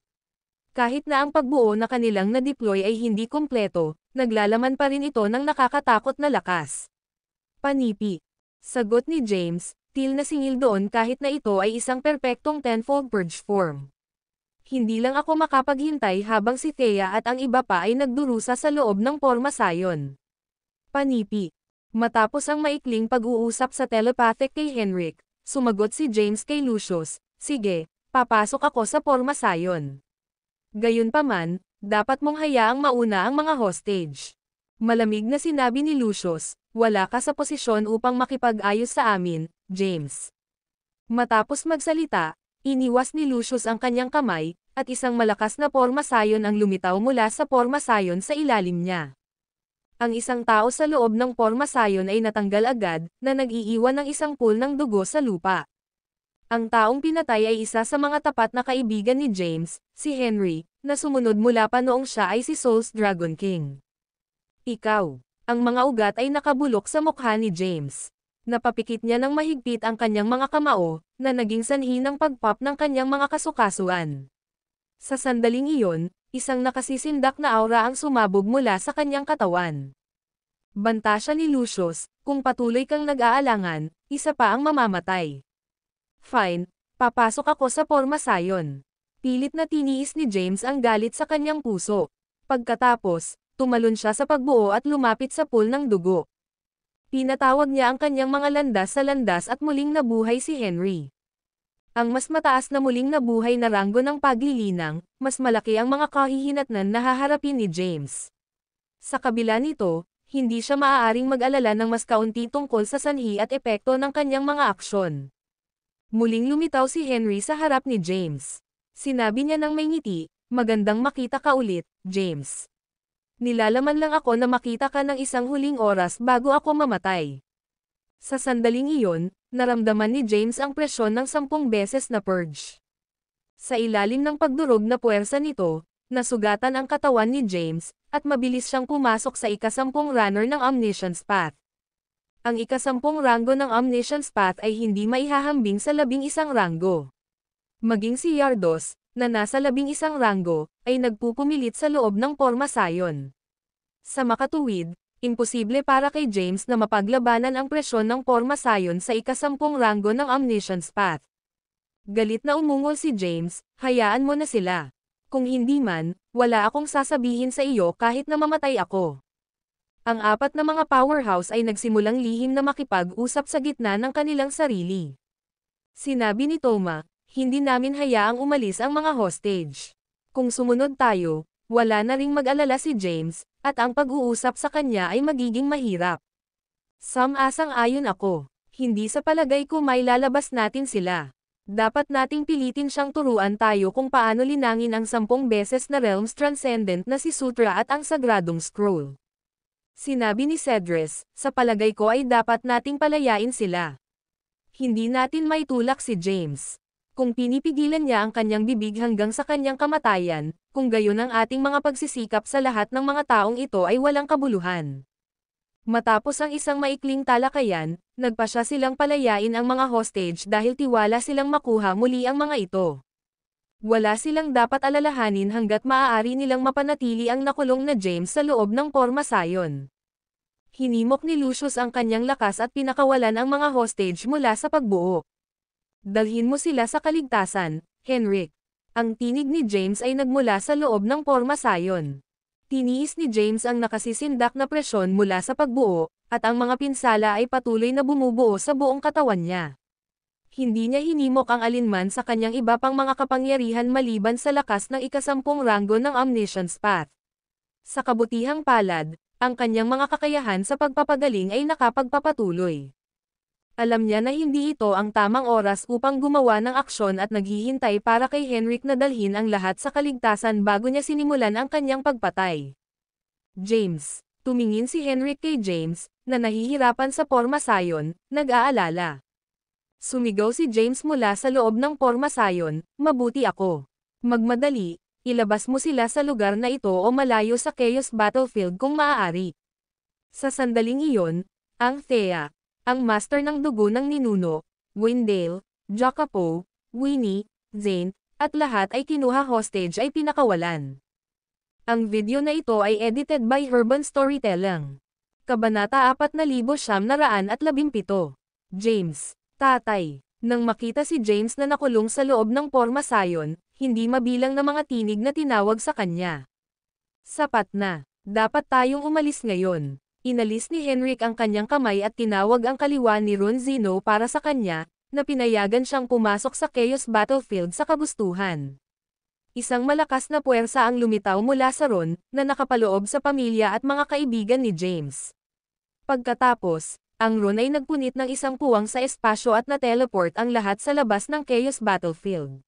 Kahit na ang pagbuo na kanilang na-deploy ay hindi kompleto, naglalaman pa rin ito ng nakakatakot na lakas. Panipi. Sagot ni James, til na singil doon kahit na ito ay isang perpektong Tenfold Purge form. Hindi lang ako makapaghintay habang si Thea at ang iba pa ay nagdurusa sa loob ng Porma Sion. Panipi. Matapos ang maikling pag-uusap sa telepathic kay Henrik, sumagot si James kay Lucius, sige, papasok ako sa Porma Sion. Gayunpaman, dapat mong hayaang mauna ang mga hostage. Malamig na sinabi ni Lucius, wala ka sa posisyon upang makipag-ayos sa amin, James. Matapos magsalita, iniwas ni Lucius ang kanyang kamay, at isang malakas na Porma Sion ang lumitaw mula sa Porma Sion sa ilalim niya. Ang isang tao sa loob ng Porma Sion ay natanggal agad, na nag-iiwan ng isang pool ng dugo sa lupa. Ang taong pinatay ay isa sa mga tapat na kaibigan ni James, si Henry, na sumunod mula pa noong siya ay si Saul's Dragon King. Ikaw. Ang mga ugat ay nakabulok sa mukha ni James. Napapikit niya ng mahigpit ang kanyang mga kamao, na naging sanhi ng pagpop ng kanyang mga kasukasuan. Sa sandaling iyon, isang nakasisindak na aura ang sumabog mula sa kanyang katawan. Banta siya ni Lucius, kung patuloy kang nag-aalangan, isa pa ang mamamatay. Fine, papasok ako sa porma sayon. Pilit na tiniis ni James ang galit sa kanyang puso. Pagkatapos, tumalon siya sa pagbuo at lumapit sa pool ng dugo. Pinatawag niya ang kanyang mga landas sa landas at muling nabuhay si Henry. Ang mas mataas na muling nabuhay na ranggo ng paglilinang, mas malaki ang mga kahihinatnan na haharapin ni James. Sa kabila nito, hindi siya maaaring mag-alala ng mas kaunti tungkol sa sanhi at epekto ng kanyang mga aksyon. Muling lumitaw si Henry sa harap ni James. Sinabi niya ng may ngiti, "Magandang makita ka ulit, James. Nilalaman lang ako na makita ka ng isang huling oras bago ako mamatay." Sa sandaling iyon, naramdaman ni James ang presyon ng 10 beses na purge. Sa ilalim ng pagdurog na puwersa nito, nasugatan ang katawan ni James, at mabilis siyang pumasok sa ika-10 runner ng Omniscience Path. Ang ika-10 ranggo ng Omniscience Path ay hindi maihahambing sa 11 ranggo. Maging si Yardos, na nasa 11 ranggo, ay nagpupumilit sa loob ng porma sayon. Sa makatuwid, imposible para kay James na mapaglabanan ang presyon ng porma sayon sa ika-10 ranggo ng Omniscience Path. Galit na umungol si James, "Hayaan mo na sila. Kung hindi man, wala akong sasabihin sa iyo kahit na mamatay ako." Ang 4 na mga powerhouse ay nagsimulang lihim na makipag-usap sa gitna ng kanilang sarili. Sinabi ni Toma, "Hindi namin hayaang umalis ang mga hostage. Kung sumunod tayo, wala na ring mag-alala si James, at ang pag-uusap sa kanya ay magiging mahirap." Asang-ayon ako. Hindi sa palagay ko may lalabas natin sila. Dapat nating pilitin siyang turuan tayo kung paano linangin ang 10 beses na realms transcendent na si Sutra at ang Sagradong Scroll. Sinabi ni Cedrus, "Sa palagay ko ay dapat nating palayain sila. Hindi natin maitulak si James. Kung pinipigilan niya ang kanyang bibig hanggang sa kanyang kamatayan, kung gayon ang ating mga pagsisikap sa lahat ng mga taong ito ay walang kabuluhan." Matapos ang isang maikling talakayan, nagpasya silang palayain ang mga hostage dahil tiwala silang makuha muli ang mga ito. Wala silang dapat alalahanin hanggat maaari nilang mapanatili ang nakulong na James sa loob ng porma sayon. Hinimok ni Lucius ang kanyang lakas at pinakawalan ang mga hostage mula sa pagbuo. "Dalhin mo sila sa kaligtasan, Henrik." Ang tinig ni James ay nagmula sa loob ng porma sayon. Tiniis ni James ang nakasisindak na presyon mula sa pagbuo, at ang mga pinsala ay patuloy na bumubuo sa buong katawan niya. Hindi niya hinimok ang alinman sa kanyang iba pang mga kapangyarihan maliban sa lakas ng ika-10 ranggo ng Omniscience Path. Sa kabutihang palad, ang kanyang mga kakayahan sa pagpapagaling ay nakapagpapatuloy. Alam niya na hindi ito ang tamang oras upang gumawa ng aksyon at naghihintay para kay Henrik na dalhin ang lahat sa kaligtasan bago niya sinimulan ang kanyang pagpatay. "James." Tumingin si Henrik kay James, na nahihirapan sa porma sayon, nag-aalala. Sumigaw si James mula sa loob ng porma sayon, "Mabuti ako. Magmadali, ilabas mo sila sa lugar na ito o malayo sa Chaos Battlefield kung maaari." Sa sandaling iyon, ang Thea, ang master ng dugo ng ninuno, Wendell, Jacopo, Winnie, Zane, at lahat ay kinuha hostage ay pinakawalan. Ang video na ito ay edited by Urban Storytelling. Kabanata 4917. James. Tatay. Nang makita si James na nakulong sa loob ng porma sayon, hindi mabilang na mga tinig na tinawag sa kanya. "Sapat na. Dapat tayong umalis ngayon." Inalis ni Henrik ang kanyang kamay at tinawag ang kaliwa ni Ron Zeno para sa kanya, na pinayagan siyang pumasok sa Chaos Battlefield sa kagustuhan. Isang malakas na puwersa ang lumitaw mula sa Ron, na nakapaloob sa pamilya at mga kaibigan ni James. Pagkatapos, ang Ron ay nagpunit ng isang puwang sa espasyo at na-teleport ang lahat sa labas ng Chaos Battlefield.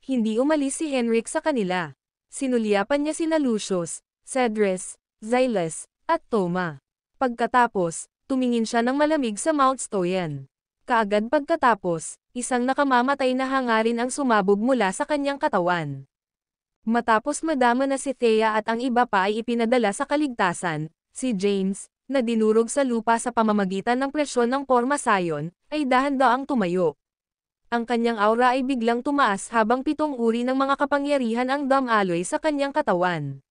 Hindi umalis si Henrik sa kanila. Sinulyapan niya sina Lucius, Cedrus, Xylus, at Toma. Pagkatapos, tumingin siya ng malamig sa Mount Stoyan. Kaagad pagkatapos, Isang nakamamatay na hangarin ang sumabog mula sa kanyang katawan. Matapos madama na si Thea at ang iba pa ay ipinadala sa kaligtasan, si James, na dinurog sa lupa sa pamamagitan ng presyon ng Pormasayon, ay dahan-daang tumayo. Ang kanyang aura ay biglang tumaas habang 7 uri ng mga kapangyarihan ang dumaloy sa kanyang katawan.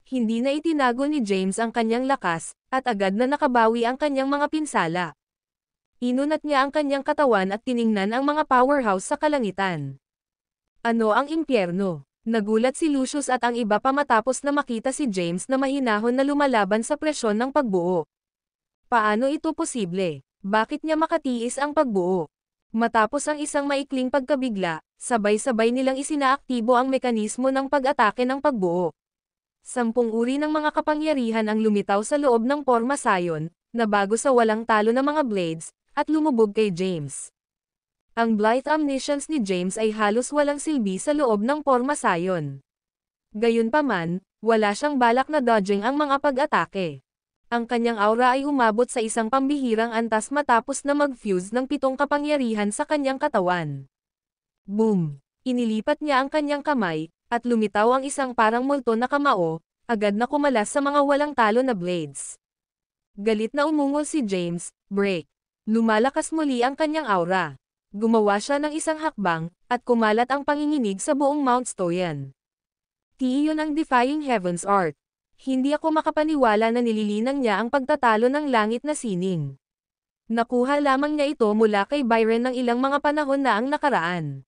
Hindi na itinago ni James ang kanyang lakas, at agad na nakabawi ang kanyang mga pinsala. Inunat niya ang kanyang katawan at tiningnan ang mga powerhouse sa kalangitan. Ano ang impyerno? Nagulat si Lucius at ang iba pa matapos na makita si James na mahinahon na lumalaban sa presyon ng pagbuo. Paano ito posible? Bakit niya makatiis ang pagbuo? Matapos ang isang maikling pagkabigla, sabay-sabay nilang isinaaktibo ang mekanismo ng pag-atake ng pagbuo. 10 uri ng mga kapangyarihan ang lumitaw sa loob ng Pormasayon, na bago sa walang talo na mga blades, at lumubog kay James. Ang Blithe Omniscience ni James ay halos walang silbi sa loob ng Pormasayon. Gayunpaman, wala siyang balak na dodging ang mga pag-atake. Ang kanyang aura ay umabot sa isang pambihirang antas matapos na mag-fuse ng 7 kapangyarihan sa kanyang katawan. Boom! Inilipat niya ang kanyang kamay, at lumitaw ang isang parang multo na kamao, agad na kumalas sa mga walang talo na blades. Galit na umungol si James, break. Lumalakas muli ang kanyang aura. Gumawa siya ng isang hakbang, at kumalat ang panginginig sa buong Mount Stoyan. Iyon ang Defying Heavens art. Hindi ako makapaniwala na nililinang niya ang pagtatalo ng langit na sining. Nakuha lamang niya ito mula kay Byron ng ilang mga panahon na ang nakaraan.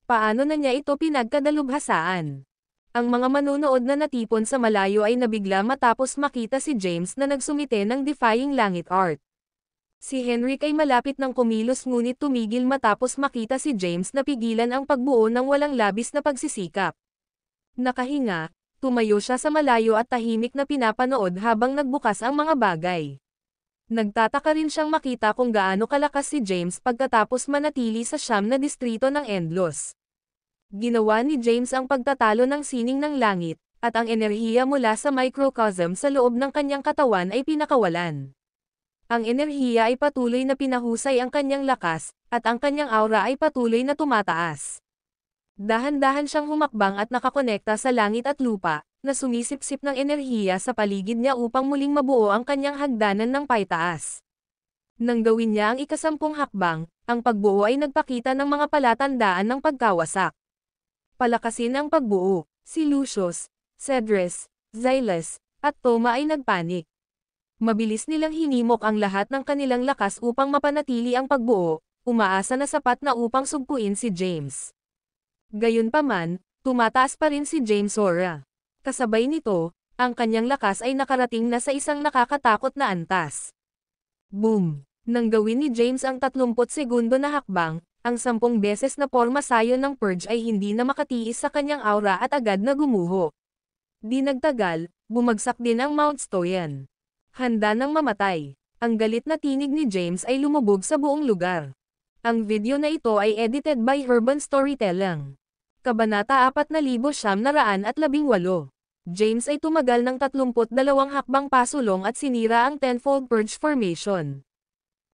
Paano na niya ito pinagkadalubhasaan? Ang mga manunood na natipon sa malayo ay nabigla matapos makita si James na nagsumite ng Defying Langit art. Si Henrik ay malapit ng kumilos ngunit tumigil matapos makita si James na pigilan ang pagbuo ng walang labis na pagsisikap. Nakahinga, tumayo siya sa malayo at tahimik na pinapanood habang nagbukas ang mga bagay. Nagtataka rin siyang makita kung gaano kalakas si James pagkatapos manatili sa siyam na distrito ng Endlos. Ginawa ni James ang pagtatalo ng sining ng langit, at ang enerhiya mula sa microcosm sa loob ng kanyang katawan ay pinakawalan. Ang enerhiya ay patuloy na pinahusay ang kanyang lakas, at ang kanyang aura ay patuloy na tumataas. Dahan-dahan siyang humakbang at nakakonekta sa langit at lupa, na sumisipsip ng enerhiya sa paligid niya upang muling mabuo ang kanyang hagdanan ng paitaas. Nang gawin niya ang ika-10 hakbang, ang pagbuo ay nagpakita ng mga palatandaan ng pagkawasak. Palakasin ang pagbuo. Si Lucius, Cedrus, Xylus, at Thoma ay nagpanik. Mabilis nilang hinimok ang lahat ng kanilang lakas upang mapanatili ang pagbuo, umaasa na sapat na upang sugpuin si James. Gayunpaman, tumataas pa rin si James' aura. Kasabay nito, ang kanyang lakas ay nakarating na sa isang nakakatakot na antas. Boom! Nang gawin ni James ang 30 segundo na hakbang, ang 10 beses na Pormasayon ng Purge ay hindi na makatiis sa kanyang aura at agad na gumuho. Di nagtagal, bumagsak din ang Mount Stoyan. Handa nang mamatay. Ang galit na tinig ni James ay lumubog sa buong lugar. Ang video na ito ay edited by Urban Storytelling. Kabanata 4,918. James ay tumagal ng 32 hakbang pasulong at sinira ang Tenfold Purge Formation.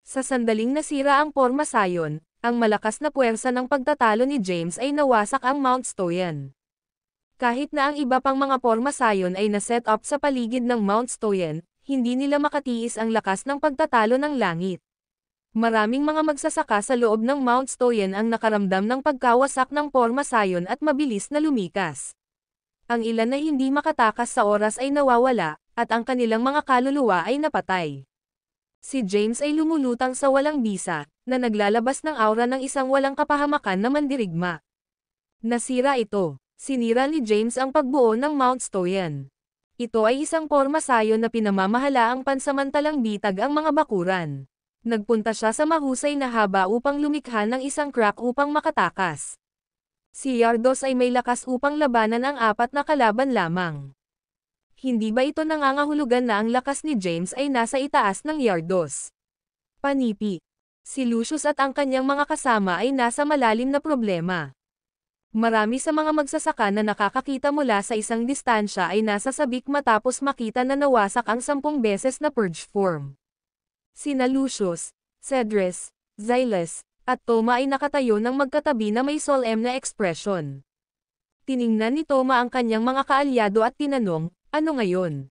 Sa sandaling nasira ang Pormasayon, ang malakas na puwersa ng pagtatalo ni James ay nawasak ang Mount Stoyan. Kahit na ang iba pang mga Pormasayon ay naset up sa paligid ng Mount Stoyan, hindi nila makatiis ang lakas ng pagtatalo ng langit. Maraming mga magsasaka sa loob ng Mount Stoyan ang nakaramdam ng pagkawasak ng Pormasayon at mabilis na lumikas. Ang ilan na hindi makatakas sa oras ay nawawala, at ang kanilang mga kaluluwa ay napatay. Si James ay lumulutang sa walang bisa, na naglalabas ng aura ng isang walang kapahamakan na mandirigma. Nasira ito. Sinira ni James ang pagbuo ng Mount Stoyan. Ito ay isang Pormasayon na pinamamahalaang pansamantalang bitag ang mga bakuran. Nagpunta siya sa mahusay na haba upang lumikha ng isang crack upang makatakas. Si Yardos ay may lakas upang labanan ang 4 na kalaban lamang. Hindi ba ito nangangahulugan na ang lakas ni James ay nasa itaas ng Yardos? Panipi. Si Lucius at ang kanyang mga kasama ay nasa malalim na problema. Marami sa mga magsasaka na nakakakita mula sa isang distansya ay nasa sabik matapos makita na nawasak ang 10 beses na purge form. Sina Lucius, Cedrus, Xylus, At Toma ay nakatayo ng magkatabi na may solemn na ekspresyon. Tiningnan ni Toma ang kanyang mga kaalyado at tinanong, ano ngayon?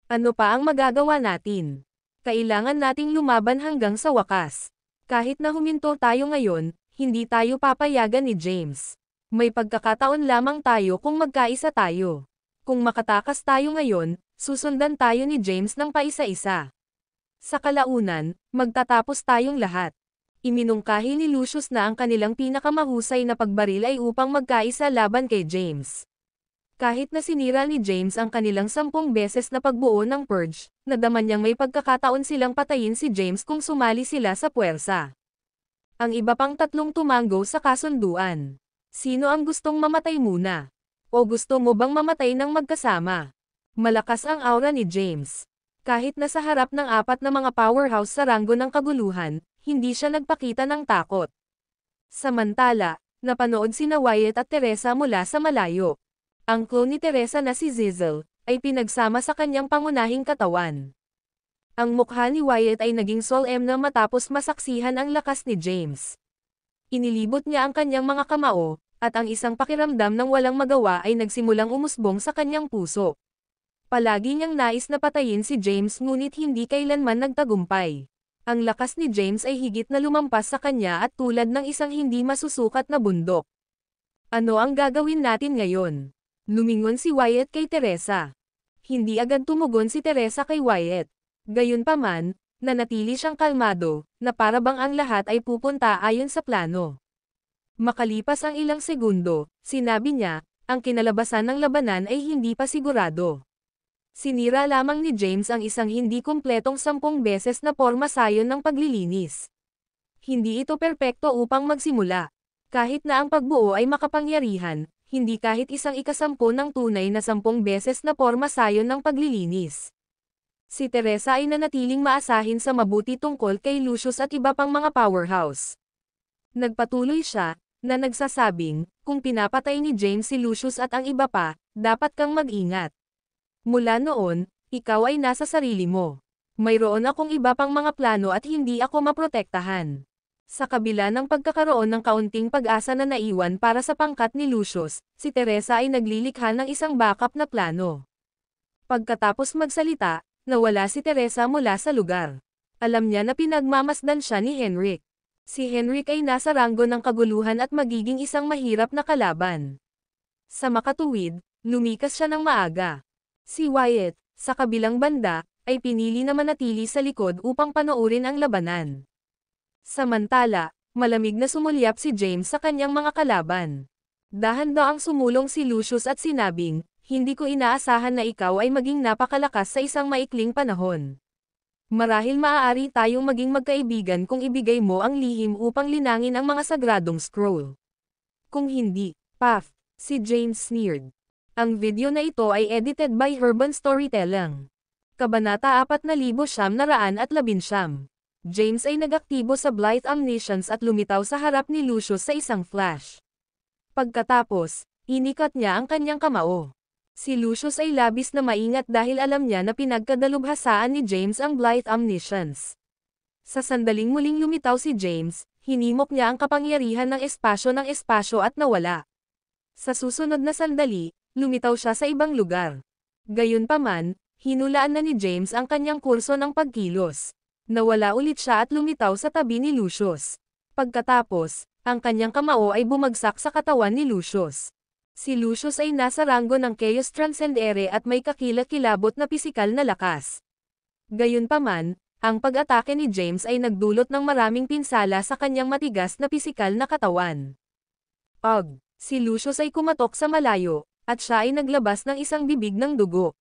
Ano pa ang magagawa natin? Kailangan nating lumaban hanggang sa wakas. Kahit na huminto tayo ngayon, hindi tayo papayagan ni James. May pagkakataon lamang tayo kung magkaisa tayo. Kung makatakas tayo ngayon, susundan tayo ni James ng paisa-isa. Sa kalaunan, magtatapos tayong lahat. Iminungkahi ni Lucius na ang kanilang pinakamahusay na pagbaril ay upang magkaisa laban kay James. Kahit na sinira ni James ang kanilang 10 beses na pagbuo ng purge, nadama niyang may pagkakataon silang patayin si James kung sumali sila sa puwersa. Ang iba pang 3 tumanggo sa kasunduan. Sino ang gustong mamatay muna? O gusto mo bang mamatay ng magkasama? Malakas ang aura ni James. Kahit na sa harap ng 4 na mga powerhouse sa ranggo ng kaguluhan, hindi siya nagpakita ng takot. Samantala, napanood sina Wyatt at Teresa mula sa malayo. Ang clone ni Teresa na si Zizzle, ay pinagsama sa kanyang pangunahing katawan. Ang mukha ni Wyatt ay naging solemn na matapos masaksihan ang lakas ni James. Inilibot niya ang kanyang mga kamao, at ang isang pakiramdam ng walang magawa ay nagsimulang umusbong sa kanyang puso. Palagi niyang nais na patayin si James ngunit hindi kailanman nagtagumpay. Ang lakas ni James ay higit na lumampas sa kanya at tulad ng isang hindi masusukat na bundok. Ano ang gagawin natin ngayon? Lumingon si Wyatt kay Teresa. Hindi agad tumugon si Teresa kay Wyatt. Gayunpaman, nanatili siyang kalmado, na para bang ang lahat ay pupunta ayon sa plano. Makalipas ang ilang segundo, sinabi niya, ang kinalabasan ng labanan ay hindi pa sigurado. Sinira lamang ni James ang isang hindi kumpletong 10 beses na porma sayon ng paglilinis. Hindi ito perpekto upang magsimula. Kahit na ang pagbuo ay makapangyarihan, hindi kahit isang ikasampu ng tunay na 10 beses na porma sayon ng paglilinis. Si Teresa ay nanatiling maasahin sa mabuti tungkol kay Lucius at iba pang mga powerhouse. Nagpatuloy siya, na nagsasabing, kung pinapatay ni James si Lucius at ang iba pa, dapat kang mag-ingat. Mula noon, ikaw ay nasa sarili mo. Mayroon akong iba pang mga plano at hindi ako maprotektahan. Sa kabila ng pagkakaroon ng kaunting pag-asa na naiwan para sa pangkat ni Lucius, si Teresa ay naglilikha ng isang backup na plano. Pagkatapos magsalita, nawala si Teresa mula sa lugar. Alam niya na pinagmamasdan siya ni Henrik. Si Henrik ay nasa ranggo ng kaguluhan at magiging isang mahirap na kalaban. Sa makatuwid, lumikas siya ng maaga. Si Wyatt, sa kabilang banda, ay pinili na manatili sa likod upang panoorin ang labanan. Samantala, malamig na sumulyap si James sa kanyang mga kalaban. Dahan-daang sumulong si Lucius at sinabing, hindi ko inaasahan na ikaw ay maging napakalakas sa isang maikling panahon. Marahil maaari tayong maging magkaibigan kung ibigay mo ang lihim upang linangin ang mga sagradong scroll. Kung hindi, Puff, si James sneered. Ang video na ito ay edited by Urban Storytelling. Kabanata 4919. James ay nagaktibo sa Blight Omniscience at lumitaw sa harap ni Lucius sa isang flash. Pagkatapos, inikat niya ang kanyang kamao. Si Lucius ay labis na maingat dahil alam niya na pinagkadalubhasaan ni James ang Blight Omniscience. Sa sandaling muling lumitaw si James, hinimok niya ang kapangyarihan ng espasyo at nawala. Sa susunod na sandali, lumitaw siya sa ibang lugar. Gayunpaman, hinulaan na ni James ang kanyang kurso ng pagkilos. Nawala ulit siya at lumitaw sa tabi ni Lucius. Pagkatapos, ang kanyang kamao ay bumagsak sa katawan ni Lucius. Si Lucius ay nasa ranggo ng Chaos Transcendere at may kakilakilabot na pisikal na lakas. Gayunpaman, ang pag-atake ni James ay nagdulot ng maraming pinsala sa kanyang matigas na pisikal na katawan. Si Lucius ay kumatok sa malayo, at siya ay naglabas ng isang bibig ng dugo.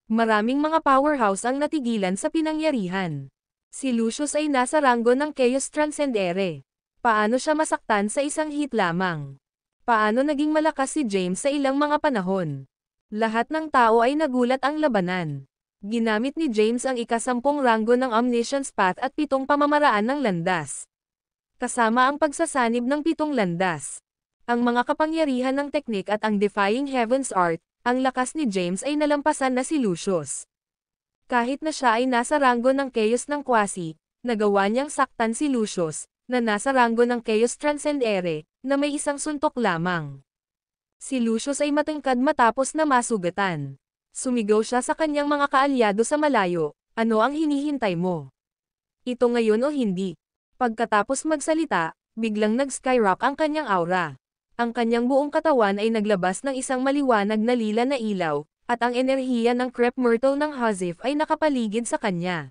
Maraming mga powerhouse ang natigilan sa pinangyarihan. Si Lucius ay nasa ranggo ng Chaos Transcendere. Paano siya masaktan sa isang hit lamang? Paano naging malakas si James sa ilang mga panahon? Lahat ng tao ay nagulat ang labanan. Ginamit ni James ang ika-10 ranggo ng Omniscience Path at 7 pamamaraan ng landas. Kasama ang pagsasanib ng 7 landas. Ang mga kapangyarihan ng teknik at ang Defying Heavens Art, ang lakas ni James ay nalampasan na si Lucius. Kahit na siya ay nasa ranggo ng Chaos ng Quasi, nagawa niyang saktan si Lucius, na nasa ranggo ng Chaos Transcendere, na may isang suntok lamang. Si Lucius ay matangkad matapos na masugatan. Sumigaw siya sa kanyang mga kaalyado sa malayo, ano ang hinihintay mo? Ito ngayon o hindi? Pagkatapos magsalita, biglang nag-skyrock ang kanyang aura. Ang kanyang buong katawan ay naglabas ng isang maliwanag na lila na ilaw, at ang enerhiya ng crepe myrtle ng Hazif ay nakapaligid sa kanya.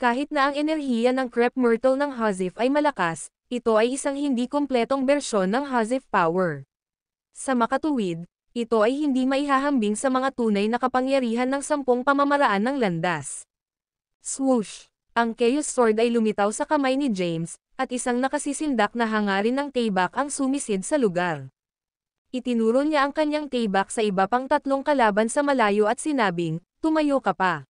Kahit na ang enerhiya ng crepe myrtle ng Hazif ay malakas, ito ay isang hindi kumpletong bersyon ng Hazif power. Sa makatuwid, ito ay hindi maihahambing sa mga tunay na kapangyarihan ng 10 pamamaraan ng landas. Swoosh! Ang Chaos Sword ay lumitaw sa kamay ni James, at isang nakasisindak na hangarin ng taybak ang sumisid sa lugar. Itinuro niya ang kanyang taybak sa iba pang 3 kalaban sa malayo at sinabing, tumayo ka pa.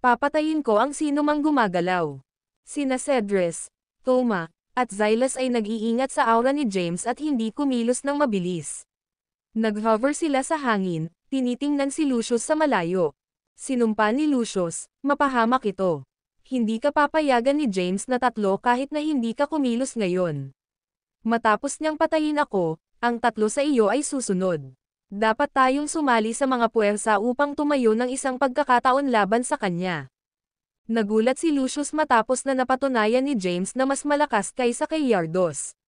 Papatayin ko ang sino mang gumagalaw. Sina Cedrus, Thoma, at Xylas ay nag-iingat sa aura ni James at hindi kumilos ng mabilis. Nag-hover sila sa hangin, tinitingnan si Lucius sa malayo. Sinumpa ni Lucius, mapahamak ito. Hindi ka papayagan ni James na 3 kahit na hindi ka kumilos ngayon. Matapos niyang patayin ako, ang 3 sa iyo ay susunod. Dapat tayong sumali sa mga puwersa upang tumayo ng isang pagkakataon laban sa kanya. Nagulat si Lucius matapos na napatunayan ni James na mas malakas kaysa kay Yardos.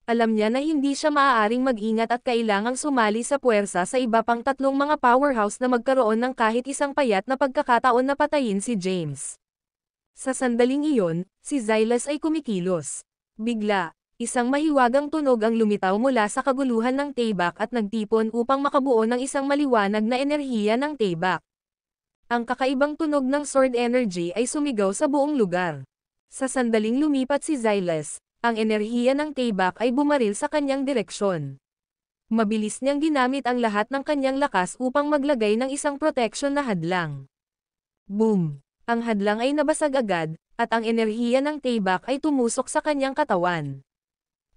Alam niya na hindi siya maaaring mag-ingat at kailangang sumali sa puwersa sa iba pang 3 mga powerhouse na magkaroon ng kahit isang payat na pagkakataon na patayin si James. Sa sandaling iyon, si Xylas ay kumikilos. Bigla, isang mahiwagang tunog ang lumitaw mula sa kaguluhan ng taybak at nagtipon upang makabuo ng isang maliwanag na enerhiya ng taybak. Ang kakaibang tunog ng sword energy ay sumigaw sa buong lugar. Sa sandaling lumipat si Xylas, ang enerhiya ng taybak ay bumaril sa kanyang direksyon. Mabilis niyang ginamit ang lahat ng kanyang lakas upang maglagay ng isang protection na hadlang. Boom! Ang hadlang ay nabasag agad, at ang enerhiya ng taybak ay tumusok sa kanyang katawan.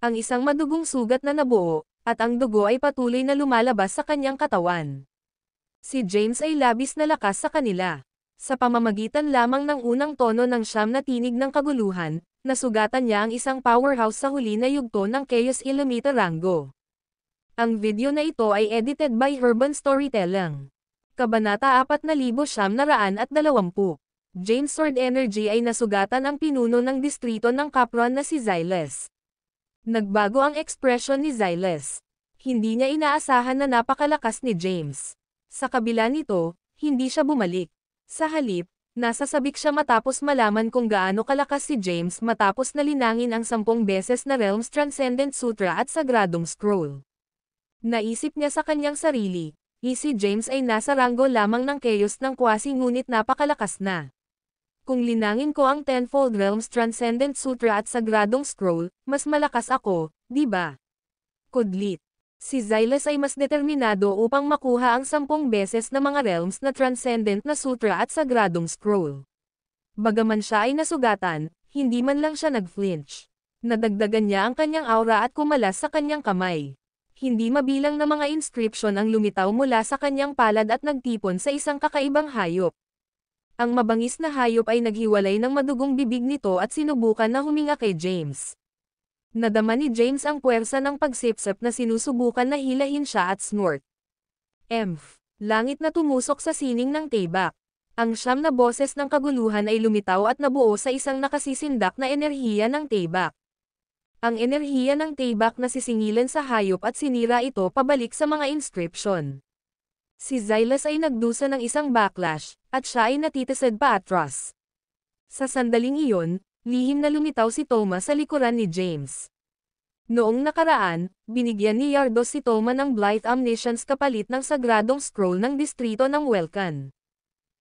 Ang isang madugong sugat na nabuo, at ang dugo ay patuloy na lumalabas sa kanyang katawan. Si James ay labis na lakas sa kanila. Sa pamamagitan lamang ng unang tono ng 9 na tinig ng kaguluhan, nasugatan niya ang isang powerhouse sa huli na yugto ng Chaos Illuminator Rango. Ang video na ito ay edited by Herban Storytelling. Kabanata 4920. James Sword Energy ay nasugatan ang pinuno ng distrito ng Capron na si Xylas. Nagbago ang ekspresyon ni Xylas. Hindi niya inaasahan na napakalakas ni James. Sa kabila nito, hindi siya bumalik. Sa halip, nasasabik siya matapos malaman kung gaano kalakas si James matapos nalinangin ang 10 beses na Realms Transcendent Sutra at Sagradong Scroll. Naisip niya sa kanyang sarili, si James ay nasa ranggo lamang ng Chaos ng Quasi ngunit napakalakas na. Kung linangin ko ang Tenfold Realms Transcendent Sutra at Sagradong Scroll, mas malakas ako, di ba? Kudlit. Si Xylas ay mas determinado upang makuha ang 10 beses na mga realms na transcendent na sutra at sagradong scroll. Bagaman siya ay nasugatan, hindi man lang siya nag-flinch. Nadagdagan niya ang kanyang aura at kumalas sa kanyang kamay. Hindi mabilang na mga inscription ang lumitaw mula sa kanyang palad at nagtipon sa isang kakaibang hayop. Ang mabangis na hayop ay naghiwalay ng madugong bibig nito at sinubukan na huminga kay James. Nadama ni James ang puwersa ng pagsipsip na sinusubukan na hilahin siya at snort. Langit na tumusok sa sining ng taybak. Ang 9 na boses ng kaguluhan ay lumitaw at nabuo sa isang nakasisindak na enerhiya ng taybak. Ang enerhiya ng taybak na sisingilan sa hayop at sinira ito pabalik sa mga inscription. Si Xylas ay nagdusa ng isang backlash, at siya ay natitisad pa atras. Sa sandaling iyon, lihim na lumitaw si Thoma sa likuran ni James. Noong nakaraan, binigyan ni Yardos si Thoma ng Blithe Omniscience kapalit ng sagradong scroll ng distrito ng Welkan.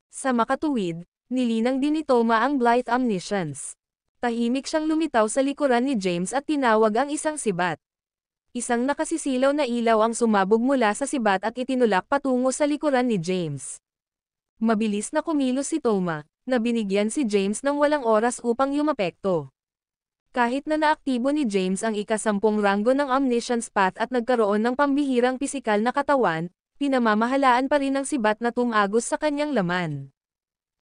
Sa makatuwid, nilinang din ni Thoma ang Blithe Omniscience. Tahimik siyang lumitaw sa likuran ni James at tinawag ang isang sibat. Isang nakasisilaw na ilaw ang sumabog mula sa sibat at itinulak patungo sa likuran ni James. Mabilis na kumilos si Thoma, na binigyan si James ng walang oras upang yumapekto. Kahit na naaktibo ni James ang ika-10 ranggo ng Omniscience Path at nagkaroon ng pambihirang pisikal na katawan, pinamamahalaan pa rin ng sibat na tumagos sa kanyang laman.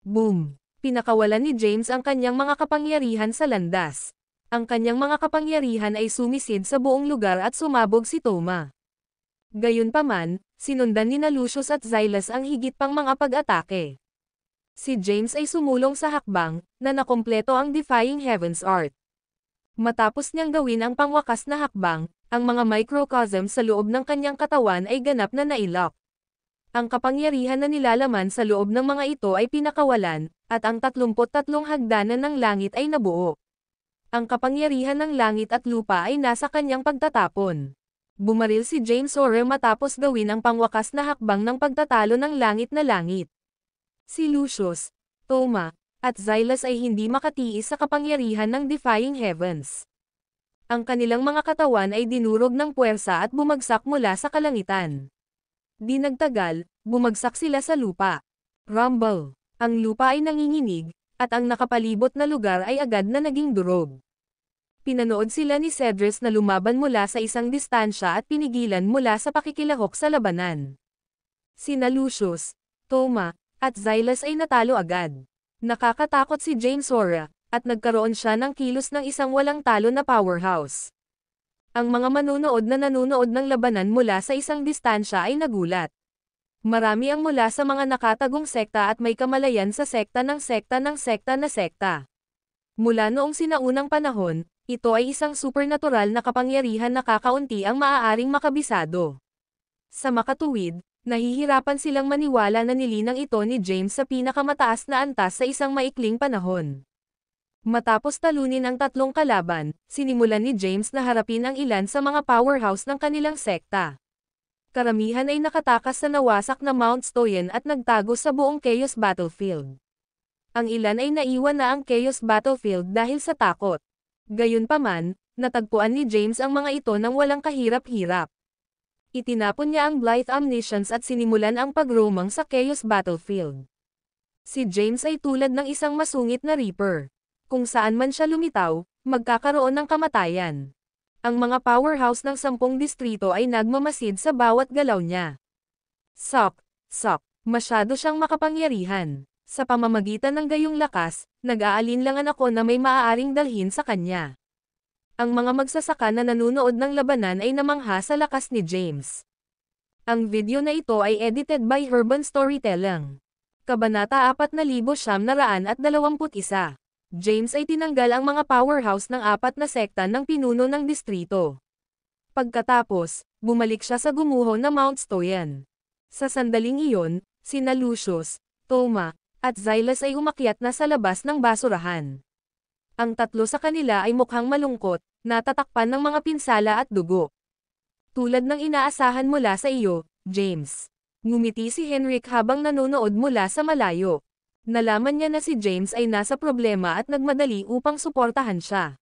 Boom! Pinakawalan ni James ang kanyang mga kapangyarihan sa landas. Ang kanyang mga kapangyarihan ay sumisid sa buong lugar at sumabog si Toma. Gayunpaman, sinundan ni Lucius at Xylas ang higit pang mga pag-atake. Si James ay sumulong sa hakbang, na nakumpleto ang Defying Heaven's Art. Matapos niyang gawin ang pangwakas na hakbang, ang mga microcosms sa loob ng kanyang katawan ay ganap na nailak. Ang kapangyarihan na nilalaman sa loob ng mga ito ay pinakawalan, at ang 33 hagdanan ng langit ay nabuo. Ang kapangyarihan ng langit at lupa ay nasa kanyang pagtatapon. Bumaril si James Orr matapos gawin ang pangwakas na hakbang ng pagtatalo ng langit na langit. Si Lucius, Toma, at Xylas ay hindi makatiis sa kapangyarihan ng Defying Heavens. Ang kanilang mga katawan ay dinurog ng puwersa at bumagsak mula sa kalangitan. Di nagtagal, bumagsak sila sa lupa. Rumble. Ang lupa ay nanginginig, at ang nakapalibot na lugar ay agad na naging durog. Pinanood sila ni Cedrus na lumaban mula sa isang distansya at pinigilan mula sa pakikilahok sa labanan. Sina Lucius, Toma, at Xylas ay natalo agad. Nakakatakot si James Orr, at nagkaroon siya ng kilos ng isang walang talo na powerhouse. Ang mga manunood na nanunood ng labanan mula sa isang distansya ay nagulat. Marami ang mula sa mga nakatagong sekta at may kamalayan sa sekta ng sekta ng sekta na sekta. Mula noong sinaunang panahon, ito ay isang supernatural na kapangyarihan na kakaunti ang maaaring makabisado. Sa makatuwid, nahihirapan silang maniwala na nilinang ito ni James sa pinakamataas na antas sa isang maikling panahon. Matapos talunin ang tatlong kalaban, sinimulan ni James na harapin ang ilan sa mga powerhouse ng kanilang sekta. Karamihan ay nakatakas sa nawasak na Mount Stoyan at nagtago sa buong Chaos Battlefield. Ang ilan ay naiwan na ang Chaos Battlefield dahil sa takot. Gayunpaman, natagpuan ni James ang mga ito nang walang kahirap-hirap. Itinapon niya ang Blithe Omniscience at sinimulan ang pagromang sa Chaos Battlefield. Si James ay tulad ng isang masungit na Reaper. Kung saan man siya lumitaw, magkakaroon ng kamatayan. Ang mga powerhouse ng 10 distrito ay nagmamasid sa bawat galaw niya. Sok. Masyado siyang makapangyarihan. Sa pamamagitan ng gayong lakas, nag-aalinlangan ako na may maaaring dalhin sa kanya. Ang mga magsasaka na nanunood ng labanan ay namangha sa lakas ni James. Ang video na ito ay edited by Urban Storytelling. Kabanata 4921. James ay tinanggal ang mga powerhouse ng 4 na sekta ng pinuno ng distrito. Pagkatapos, bumalik siya sa gumuho na Mount Stoyan. Sa sandaling iyon, sina Lucius, Toma, at Xylas ay umakyat na sa labas ng basurahan. Ang tatlo sa kanila ay mukhang malungkot, natatakpan ng mga pinsala at dugo. Tulad ng inaasahan mula sa iyo, James. Ngumiti si Henrik habang nanonood mula sa malayo. Nalaman niya na si James ay nasa problema at nagmadali upang suportahan siya.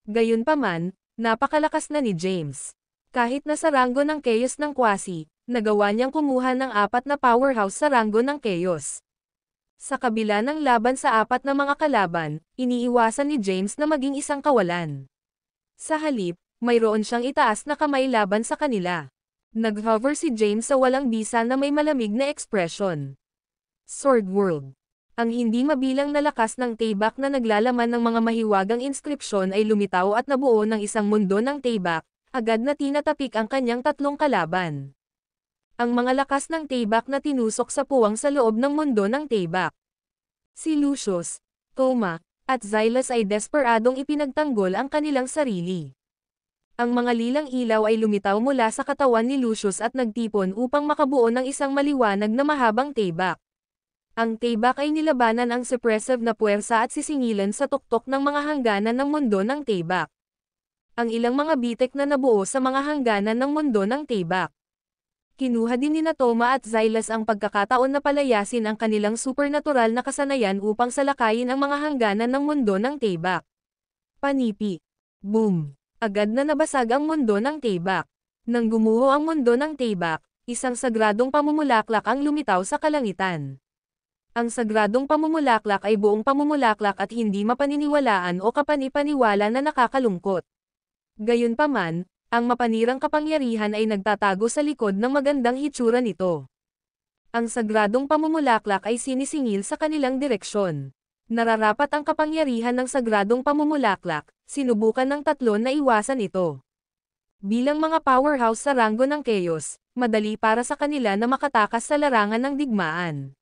Gayunpaman, napakalakas na ni James. Kahit nasa ranggo ng Chaos ng Quasi, nagawa niyang kumuha ng 4 na powerhouse sa ranggo ng Chaos. Sa kabila ng laban sa 4 na mga kalaban, iniiwasan ni James na maging isang kawalan. Sa halip, mayroon siyang itaas na kamay laban sa kanila. Nag-hover si James sa walang bisa na may malamig na ekspresyon. Sword World. Ang hindi mabilang na lakas ng Tayback na naglalaman ng mga mahiwagang inskripsyon ay lumitaw at nabuo ng isang mundo ng Tayback, agad na tinatapik ang kanyang 3 kalaban. Ang mga lakas ng Tayback na tinusok sa puwang sa loob ng mundo ng Tayback. Si Lucius, Toma, at Xylas ay desperadong ipinagtanggol ang kanilang sarili. Ang mga lilang ilaw ay lumitaw mula sa katawan ni Lucius at nagtipon upang makabuo ng isang maliwanag na mahabang Tayback. Ang Tayback ay nilabanan ang suppressive na puwersa at sisingilan sa tuktok ng mga hangganan ng mundo ng Tayback. Ang ilang mga bitek na nabuo sa mga hangganan ng mundo ng Tayback. Kinuha din ni Toma at Xylas ang pagkakataon na palayasin ang kanilang supernatural na kasanayan upang salakayin ang mga hangganan ng mundo ng Tayback. Panipi. Boom! Agad na nabasag ang mundo ng Tayback. Nang gumuho ang mundo ng Tayback, isang sagradong pamumulaklak ang lumitaw sa kalangitan. Ang sagradong pamumulaklak ay buong pamumulaklak at hindi mapaniniwalaan o kapanipaniwala na nakakalungkot. Gayunpaman, ang mapanirang kapangyarihan ay nagtatago sa likod ng magandang hitsura nito. Ang sagradong pamumulaklak ay sinisingil sa kanilang direksyon. Nararapat ang kapangyarihan ng sagradong pamumulaklak, sinubukan ng tatlo na iwasan ito. Bilang mga powerhouse sa ranggo ng Chaos, madali para sa kanila na makatakas sa larangan ng digmaan.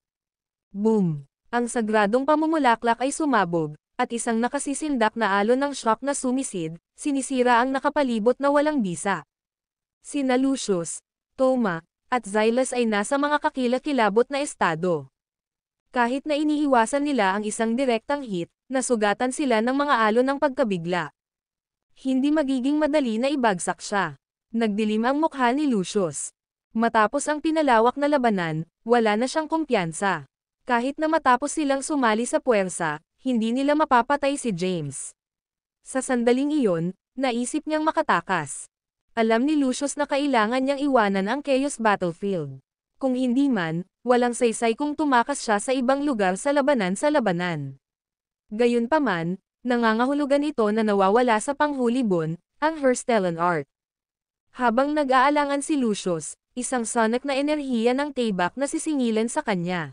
Boom! Ang sagradong pamumulaklak ay sumabog, at isang nakasisindak na alon ng shock na sumisid, sinisira ang nakapalibot na walang bisa. Sina Lucius, Toma, at Xylas ay nasa mga kakilakilabot na estado. Kahit na iniiwasan nila ang isang direktang hit, nasugatan sila ng mga alon ng pagkabigla. Hindi magiging madali na ibagsak siya. Nagdilim ang mukha ni Lucius. Matapos ang pinalawak na labanan, wala na siyang kumpiyansa. Kahit na matapos silang sumali sa puwersa, hindi nila mapapatay si James. Sa sandaling iyon, naisip niyang makatakas. Alam ni Lucius na kailangan niyang iwanan ang Chaos Battlefield. Kung hindi man, walang saysay kung tumakas siya sa ibang lugar sa labanan. Gayunpaman, nangangahulugan ito na nawawala sa panghulibon, ang Herstellan Art. Habang nag-aalangan si Lucius, isang sonic na enerhiya ng Tayback na sisingilan sa kanya.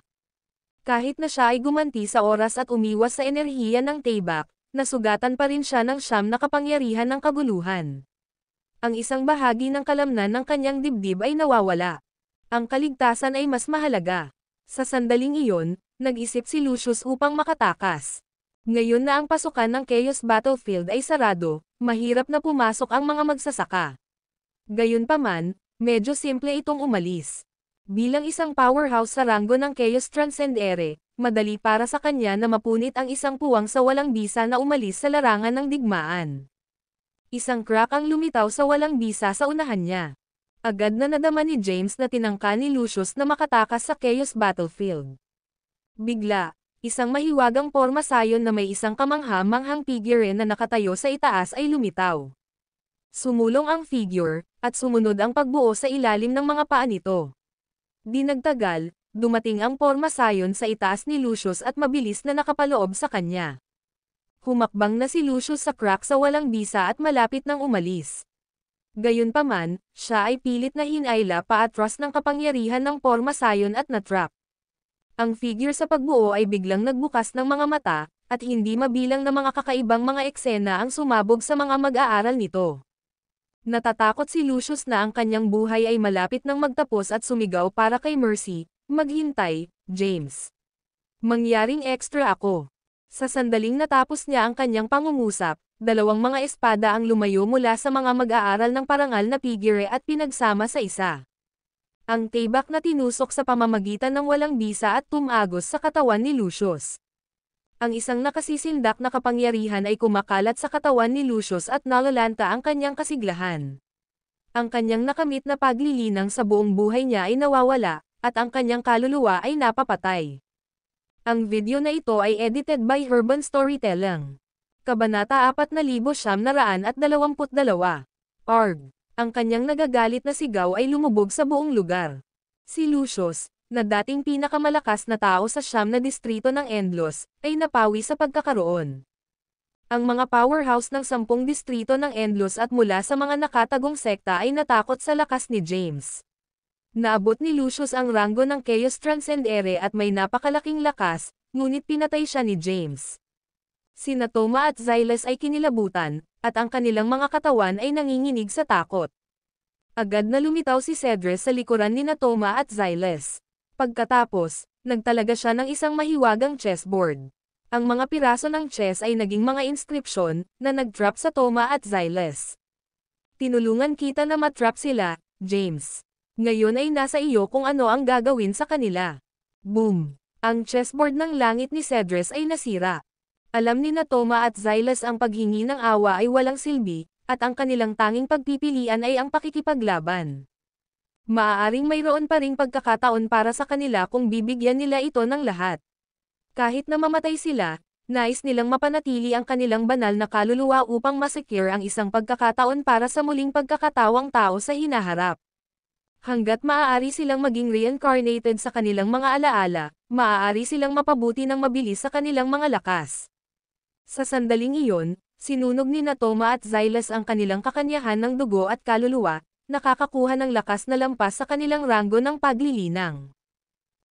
Kahit na siya ay gumanti sa oras at umiwas sa enerhiya ng Tayback, nasugatan pa rin siya ng siyam na kapangyarihan ng kaguluhan. Ang isang bahagi ng kalamnan ng kanyang dibdib ay nawawala. Ang kaligtasan ay mas mahalaga. Sa sandaling iyon, nag-isip si Lucius upang makatakas. Ngayon na ang pasukan ng Chaos Battlefield ay sarado, mahirap na pumasok ang mga magsasaka. Gayunpaman, medyo simple itong umalis. Bilang isang powerhouse sa ranggo ng Chaos Transcendere, madali para sa kanya na mapunit ang isang puwang sa walang bisa na umalis sa larangan ng digmaan. Isang crack ang lumitaw sa walang bisa sa unahan niya. Agad na nadama ni James na tinangka ni Lucius na makatakas sa Chaos Battlefield. Bigla, isang mahiwagang porma sayon na may isang kamangha-manghang figure na nakatayo sa itaas ay lumitaw. Sumulong ang figure, at sumunod ang pagbuo sa ilalim ng mga paa nito. Di nagtagal, dumating ang porma sayon sa itaas ni Lucius at mabilis na nakapaloob sa kanya. Humakbang na si Lucius sa crack sa walang bisa at malapit nang umalis. Gayunpaman, siya ay pilit na hinayla paatras ng kapangyarihan ng porma sayon at natrap. Ang figure sa pagbuo ay biglang nagbukas ng mga mata, at hindi mabilang na mga kakaibang mga eksena ang sumabog sa mga mag-aaral nito. Natatakot si Lucius na ang kanyang buhay ay malapit nang magtapos at sumigaw para kay Mercy, "Maghintay, James. Mangyaring extra ako." Sa sandaling natapos niya ang kanyang pangungusap, dalawang mga espada ang lumayo mula sa mga mag-aaral ng parangal na figure at pinagsama sa isa. Ang Tayback na tinusok sa pamamagitan ng walang bisa at tumagos sa katawan ni Lucius. Ang isang nakasisindak na kapangyarihan ay kumakalat sa katawan ni Lucius at nalalanta ang kanyang kasiglahan. Ang kanyang nakamit na paglilinang sa buong buhay niya ay nawawala, at ang kanyang kaluluwa ay napapatay. Ang video na ito ay edited by Urban Storytelling. Kabanata 4922. Arg! Ang kanyang nagagalit na sigaw ay lumubog sa buong lugar. Si Lucius, na dating pinakamalakas na tao sa siyam na distrito ng Endlos, ay napawi sa pagkakaroon. Ang mga powerhouse ng 10 distrito ng Endlos at mula sa mga nakatagong sekta ay natakot sa lakas ni James. Naabot ni Lucius ang ranggo ng Chaos Transcendere at may napakalaking lakas, ngunit pinatay siya ni James. Sina Toma at Xylas ay kinilabutan, at ang kanilang mga katawan ay nanginginig sa takot. Agad na lumitaw si Cedrus sa likuran ni Toma at Xylas. Pagkatapos, nagtalaga siya ng isang mahiwagang chessboard. Ang mga piraso ng chess ay naging mga inskripsyon, na nag-trap sa Toma at Xylas. Tinulungan kita na matrap sila, James. Ngayon ay nasa iyo kung ano ang gagawin sa kanila. Boom! Ang chessboard ng langit ni Cedrus ay nasira. Alam ni Toma at Xylas ang paghingi ng awa ay walang silbi, at ang kanilang tanging pagpipilian ay ang pakikipaglaban. Maaaring mayroon pa ring pagkakataon para sa kanila kung bibigyan nila ito ng lahat. Kahit na mamatay sila, nais nilang mapanatili ang kanilang banal na kaluluwa upang masecure ang isang pagkakataon para sa muling pagkakatawang tao sa hinaharap. Hanggat maaari silang maging reincarnated sa kanilang mga alaala, maaari silang mapabuti ng mabilis sa kanilang mga lakas. Sa sandaling iyon, sinunog ni Toma at Xylas ang kanilang kakanyahan ng dugo at kaluluwa, nakakakuha ng lakas na lampas sa kanilang ranggo ng paglilinang.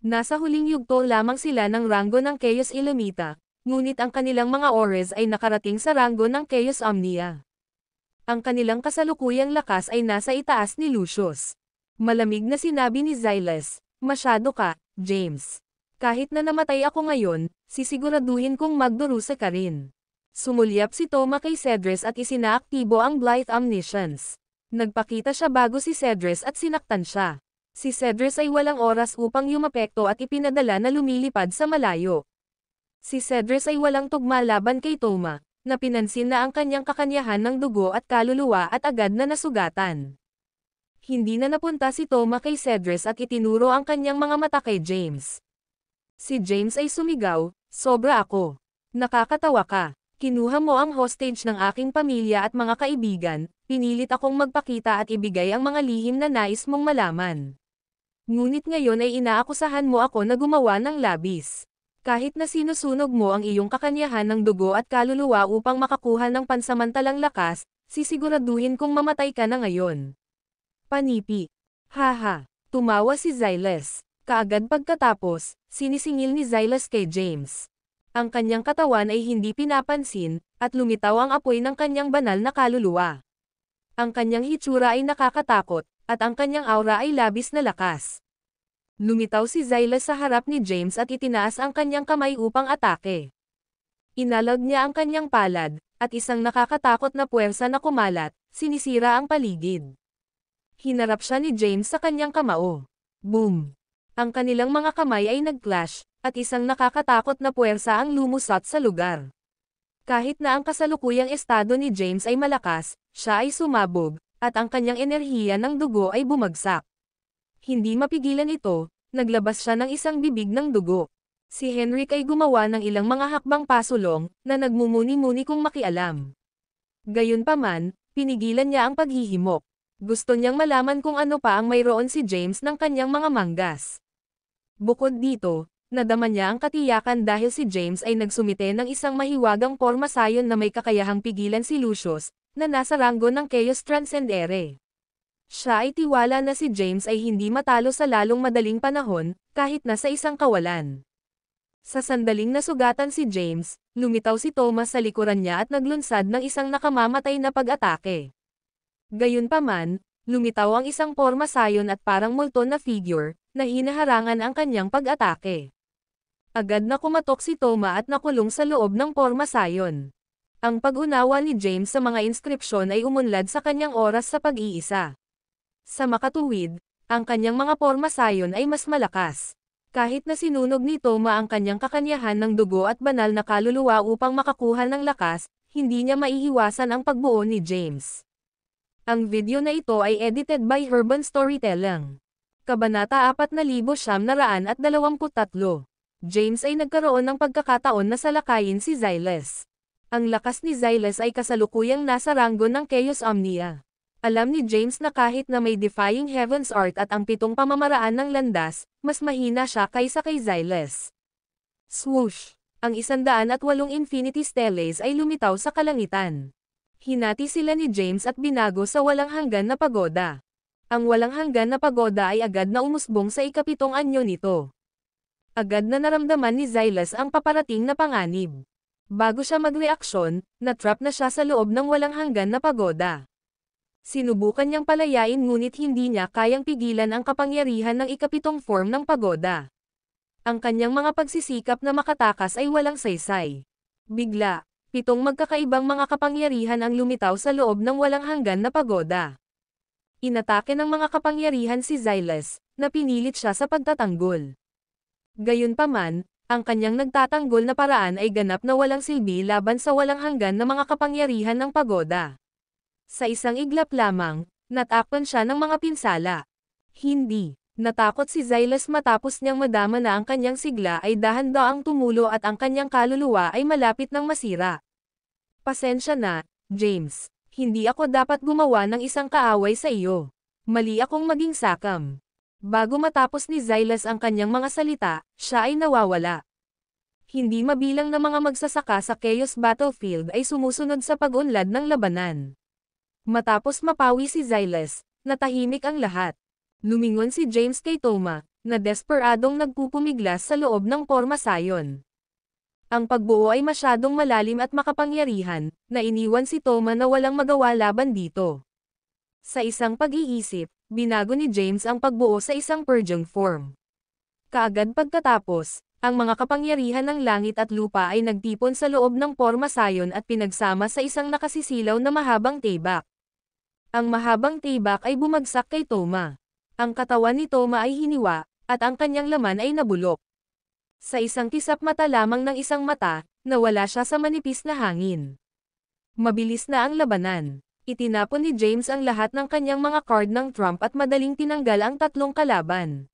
Nasa huling yugto lamang sila ng ranggo ng Chaos Illimita, Ngunit ang kanilang mga ores ay nakarating sa ranggo ng Chaos Omnia. Ang kanilang kasalukuyang lakas ay nasa itaas ni Lucius. Malamig na sinabi ni Xylas, "Masyado ka, James. Kahit na namatay ako ngayon, sisiguraduhin kong magdurusa ka rin." Sumulyap si Toma kay Cedrus at isinaaktibo ang Blithe Omniscience. Nagpakita siya bago si Cedrus at sinaktan siya. Si Cedrus ay walang oras upang yumapekto at ipinadala na lumilipad sa malayo. Si Cedrus ay walang tugma laban kay Toma, na pinansin na ang kanyang kakanyahan ng dugo at kaluluwa at agad na nasugatan. Hindi na napunta si Toma kay Cedrus at itinuro ang kanyang mga mata kay James. Si James ay sumigaw, "Sobra ako. Nakakatawa ka. Kinuha mo ang hostage ng aking pamilya at mga kaibigan, pinilit akong magpakita at ibigay ang mga lihim na nais mong malaman. Ngunit ngayon ay inaakusahan mo ako na gumawa ng labis. Kahit na sinusunog mo ang iyong kakanyahan ng dugo at kaluluwa upang makakuha ng pansamantalang lakas, sisiguraduhin kong mamatay ka na ngayon." Panipi. Haha. Tumawa si Xylas. Kaagad pagkatapos, sinisingil ni Xylas kay James. Ang kanyang katawan ay hindi pinapansin, at lumitaw ang apoy ng kanyang banal na kaluluwa. Ang kanyang hitsura ay nakakatakot, at ang kanyang aura ay labis na lakas. Lumitaw si Xylas sa harap ni James at itinaas ang kanyang kamay upang atake. Inalog niya ang kanyang palad, at isang nakakatakot na puwersa na kumalat, sinisira ang paligid. Hinarap siya ni James sa kanyang kamao. Boom! Ang kanilang mga kamay ay nag-clash, at isang nakakatakot na puwersa ang lumusot sa lugar. Kahit na ang kasalukuyang estado ni James ay malakas, siya ay sumabog, at ang kanyang enerhiya ng dugo ay bumagsak. Hindi mapigilan ito, naglabas siya ng isang bibig ng dugo. Si Henrik ay gumawa ng ilang mga hakbang pasulong, na nagmumuni-muni kung makialam. Gayunpaman, pinigilan niya ang paghihimok. Gusto niyang malaman kung ano pa ang mayroon si James ng kanyang mga manggas. Bukod dito, nadama niya ang katiyakan dahil si James ay nagsumite ng isang mahiwagang pormasayon na may kakayahang pigilan si Lucius, na nasa ranggo ng Chaos Transcendere. Siya ay tiwala na si James ay hindi matalo sa lalong madaling panahon, kahit na sa isang kawalan. Sa sandaling nasugatan si James, lumitaw si Thomas sa likuran niya at naglunsad ng isang nakamamatay na pag-atake. Gayunpaman, lumitaw ang isang pormasayon at parang multo na figure, na hinaharangan ang kanyang pag-atake. Agad na kumatok si Toma at nakulong sa loob ng pormasayon. Ang pag-unawa ni James sa mga inskripsyon ay umunlad sa kanyang oras sa pag-iisa. Sa makatuwid, ang kanyang mga pormasayon ay mas malakas. Kahit na sinunog ni Toma ang kanyang kakanyahan ng dugo at banal na kaluluwa upang makakuha ng lakas, hindi niya maiiwasan ang pagbuo ni James. Ang video na ito ay edited by Herban Storytelling. Kabanata 4923. James ay nagkaroon ng pagkakataon na salakayin si Xylas. Ang lakas ni Xylas ay kasalukuyang nasa ranggo ng Chaos Omnia. Alam ni James na kahit na may Defying Heaven's Art at ang 7 pamamaraan ng landas, mas mahina siya kaysa kay Xylas. Swoosh! Ang 108 Infinity Steles ay lumitaw sa kalangitan. Hinati sila ni James at binago sa walang hanggan na pagoda. Ang walang hanggan na pagoda ay agad na umusbong sa ika-7 anyo nito. Agad na naramdaman ni Xylas ang paparating na panganib. Bago siya magreaksyon, natrap na siya sa loob ng walang hanggan na pagoda. Sinubukan niyang palayain ngunit hindi niya kayang pigilan ang kapangyarihan ng ika-7 form ng pagoda. Ang kanyang mga pagsisikap na makatakas ay walang saysay. Bigla, 7 magkakaibang mga kapangyarihan ang lumitaw sa loob ng walang hanggan na pagoda. Inatake ng mga kapangyarihan si Xylas, na pinilit siya sa pagtatanggol. Gayunpaman, ang kanyang nagtatanggol na paraan ay ganap na walang silbi laban sa walang hanggan na mga kapangyarihan ng pagoda. Sa isang iglap lamang, natakpan siya ng mga pinsala. Hindi. Natakot si Xylas matapos niyang madama na ang kanyang sigla ay dahan-daang tumulo at ang kanyang kaluluwa ay malapit ng masira. Pasensya na, James. Hindi ako dapat gumawa ng isang kaaway sa iyo. Mali akong maging sakam. Bago matapos ni Xylas ang kanyang mga salita, siya ay nawawala. Hindi mabilang na mga magsasaka sa Chaos Battlefield ay sumusunod sa pag-unlad ng labanan. Matapos mapawi si Xylas, natahimik ang lahat. Lumingon si James kay Toma, na desperadong nagpupumiglas sa loob ng pormasayon. Ang pagbuo ay masyadong malalim at makapangyarihan, na iniwan si Toma na walang magawa laban dito. Sa isang pag-iisip, binago ni James ang pagbuo sa isang purging form. Kaagad pagkatapos, ang mga kapangyarihan ng langit at lupa ay nagtipon sa loob ng porma sayon at pinagsama sa isang nakasisilaw na mahabang tibak. Ang mahabang tibak ay bumagsak kay Toma. Ang katawan ni Toma ay hiniwa, at ang kanyang laman ay nabulok. Sa isang kisap mata lamang ng isang mata, nawala siya sa manipis na hangin. Mabilis na ang labanan. Itinapon ni James ang lahat ng kanyang mga card ng trump at madaling tinanggal ang tatlong kalaban.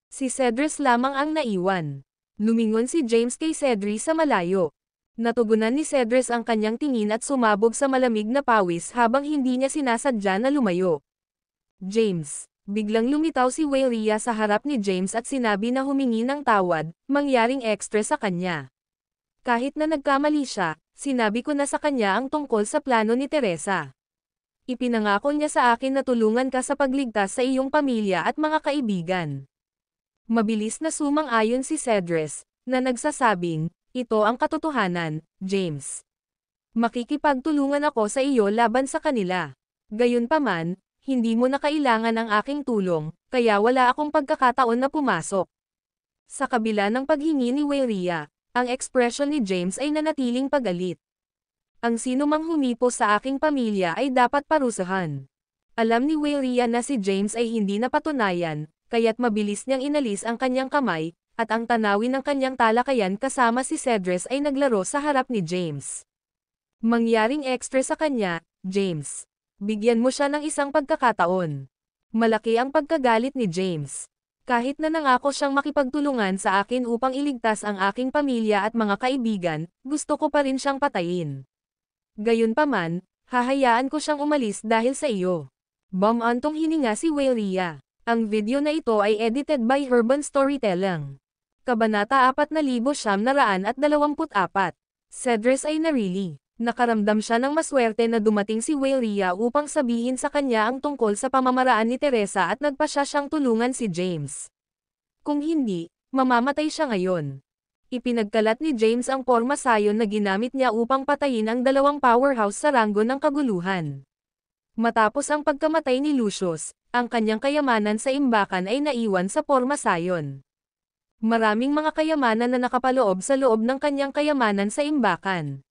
Si Cedric lamang ang naiwan. Lumingon si James kay Cedric sa malayo. Natugunan ni Cedric ang kanyang tingin at sumabog sa malamig na pawis habang hindi niya sinasadya na lumayo. James. Biglang lumitaw si Wayria sa harap ni James at sinabi na humingi ng tawad, mangyaring extra sa kanya. Kahit na nagkamali siya, sinabi ko na sa kanya ang tungkol sa plano ni Teresa. Ipinangako niya sa akin na tulungan ka sa pagligtas sa iyong pamilya at mga kaibigan. Mabilis na sumang-ayon si Cedric, na nagsasabing, ito ang katotohanan, James. Makikipagtulungan ako sa iyo laban sa kanila. Gayunpaman, hindi mo na kailangan ang aking tulong, kaya wala akong pagkakataon na pumasok. Sa kabila ng paghingi ni Wayria, ang ekspresyon ni James ay nanatiling pagalit. Ang sinumang humipo sa aking pamilya ay dapat parusahan. Alam ni Wayria na si James ay hindi napatunayan, kaya't mabilis niyang inalis ang kanyang kamay, at ang tanawin ng kanyang talakayan kasama si Cedric ay naglaro sa harap ni James. Mangyaring extra sa kanya, James. Bigyan mo siya ng isang pagkakataon. Malaki ang pagkagalit ni James. Kahit na nangako siyang makipagtulungan sa akin upang iligtas ang aking pamilya at mga kaibigan, gusto ko pa rin siyang patayin. Gayunpaman, hahayaan ko siyang umalis dahil sa iyo. Bumantong hininga si Wayria. Ang video na ito ay edited by Urban Storytelling. Kabanata 4924. Cedric ay narili. Nakaramdam siya ng maswerte na dumating si Wayria upang sabihin sa kanya ang tungkol sa pamamaraan ni Teresa at nagpasya siyang tulungan si James. Kung hindi, mamamatay siya ngayon. Ipinagkalat ni James ang porma sayon na ginamit niya upang patayin ang dalawang powerhouse sa ranggo ng kaguluhan. Matapos ang pagkamatay ni Lucius, ang kanyang kayamanan sa imbakan ay naiwan sa porma sayon. Maraming mga kayamanan na nakapaloob sa loob ng kanyang kayamanan sa imbakan.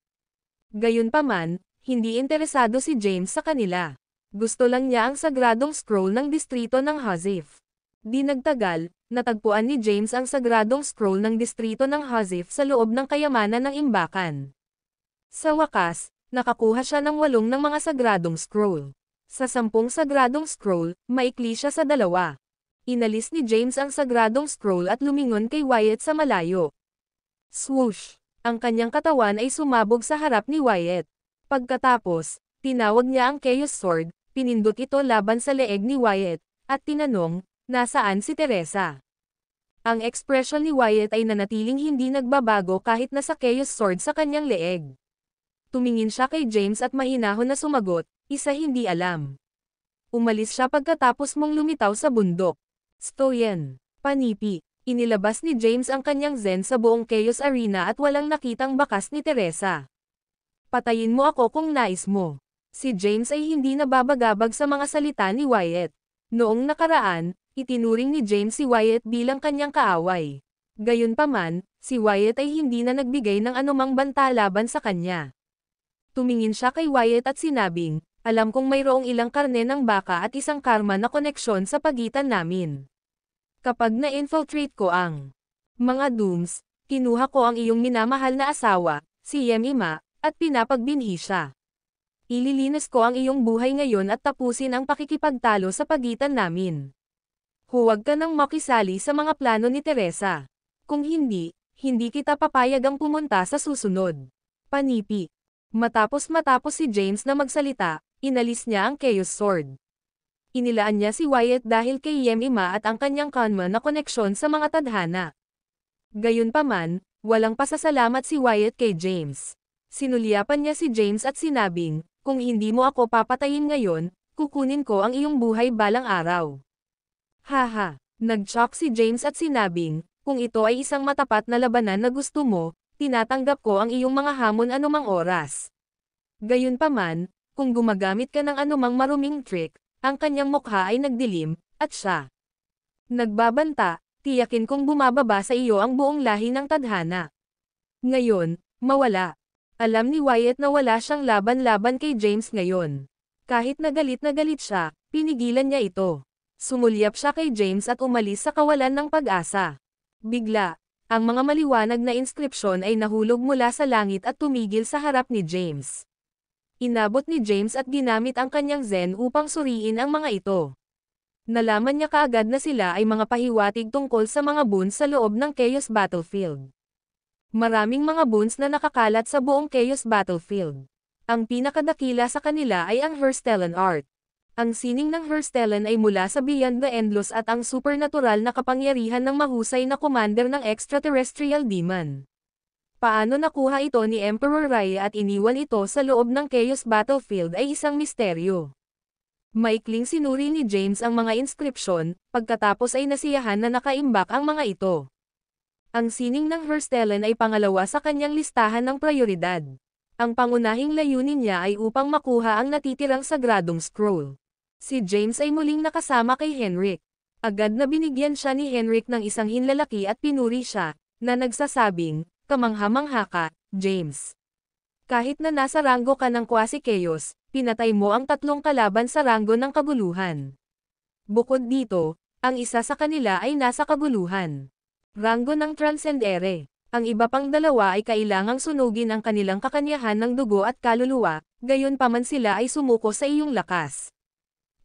Gayunpaman, hindi interesado si James sa kanila. Gusto lang niya ang sagradong scroll ng distrito ng Hazif. Di nagtagal, natagpuan ni James ang sagradong scroll ng distrito ng Hazif sa loob ng kayamanan ng imbakan. Sa wakas, nakakuha siya ng 8 ng mga sagradong scroll. Sa 10 sagradong scroll, maikli siya sa 2. Inalis ni James ang sagradong scroll at lumingon kay Wyatt sa malayo. Swoosh! Ang kanyang katawan ay sumabog sa harap ni Wyatt. Pagkatapos, tinawag niya ang Chaos Sword, pinindot ito laban sa leeg ni Wyatt, at tinanong, nasaan si Teresa? Ang ekspresyon ni Wyatt ay nanatiling hindi nagbabago kahit nasa Chaos Sword sa kanyang leeg. Tumingin siya kay James at mahinahon na sumagot, isa hindi alam. Umalis siya pagkatapos mong lumitaw sa bundok. Stoyan, panipi. Inilabas ni James ang kanyang Zen sa buong Chaos Arena at walang nakitang bakas ni Teresa. Patayin mo ako kung nais mo. Si James ay hindi nababagabag sa mga salita ni Wyatt. Noong nakaraan, itinuring ni James si Wyatt bilang kanyang kaaway. Gayunpaman, si Wyatt ay hindi na nagbigay ng anumang banta laban sa kanya. Tumingin siya kay Wyatt at sinabing, alam kong mayroong ilang karne ng baka at isang karma na koneksyon sa pagitan namin. Kapag na-infiltrate ko ang mga Dooms, kinuha ko ang iyong minamahal na asawa, si Yemima, at pinapagbinhi siya. Ililinis ko ang iyong buhay ngayon at tapusin ang pakikipagtalo sa pagitan namin. Huwag ka nang makisali sa mga plano ni Teresa. Kung hindi, hindi kita papayag ang pumunta sa susunod. Panipi. Matapos si James na magsalita, inalis niya ang Chaos Sword. Inilaan niya si Wyatt dahil kay Yemima at ang kanyang kanma na koneksyon sa mga tadhana. Gayunpaman, walang pasasalamat si Wyatt kay James. Sinulyapan niya si James at sinabing, kung hindi mo ako papatayin ngayon, kukunin ko ang iyong buhay balang araw. Haha, nag-shock si James at sinabing, kung ito ay isang matapat na labanan na gusto mo, tinatanggap ko ang iyong mga hamon anumang oras. Gayunpaman, kung gumagamit ka ng anumang maruming trick, ang kanyang mukha ay nagdilim, at siya nagbabanta, tiyakin kong bumababa sa iyo ang buong lahi ng tadhana. Ngayon, mawala. Alam ni Wyatt na wala siyang laban-laban kay James ngayon. Kahit na galit siya, pinigilan niya ito. Sumulyap siya kay James at umalis sa kawalan ng pag-asa. Bigla, ang mga maliwanag na inskripsyon ay nahulog mula sa langit at tumigil sa harap ni James. Inabot ni James at ginamit ang kanyang Zen upang suriin ang mga ito. Nalaman niya kaagad na sila ay mga pahiwatig tungkol sa mga boons sa loob ng Chaos Battlefield. Maraming mga boons na nakakalat sa buong Chaos Battlefield. Ang pinakadakila sa kanila ay ang Herstellan Art. Ang sining ng Herstellan ay mula sa Beyond the Endless at ang supernatural na kapangyarihan ng mahusay na commander ng extraterrestrial demon. Paano nakuha ito ni Emperor Raya at iniwan ito sa loob ng Chaos Battlefield ay isang misteryo. Maikling sinuri ni James ang mga inskripsyon, pagkatapos ay nasiyahan na nakaimbak ang mga ito. Ang sining ng Herstellan ay pangalawa sa kanyang listahan ng prioridad. Ang pangunahing layunin niya ay upang makuha ang natitirang sagradong scroll. Si James ay muling nakasama kay Henrik. Agad na binigyan siya ni Henrik ng isang hinlalaki at pinuri siya, na nagsasabing, "Kamangha-mangha ka, James. Kahit na nasa ranggo ka ng Quasi-Chaos, pinatay mo ang 3 kalaban sa ranggo ng kaguluhan. Bukod dito, ang isa sa kanila ay nasa kaguluhan. Ranggo ng Transcendere. Ang iba pang 2 ay kailangang sunugin ang kanilang kakanyahan ng dugo at kaluluwa, gayunpaman sila ay sumuko sa iyong lakas."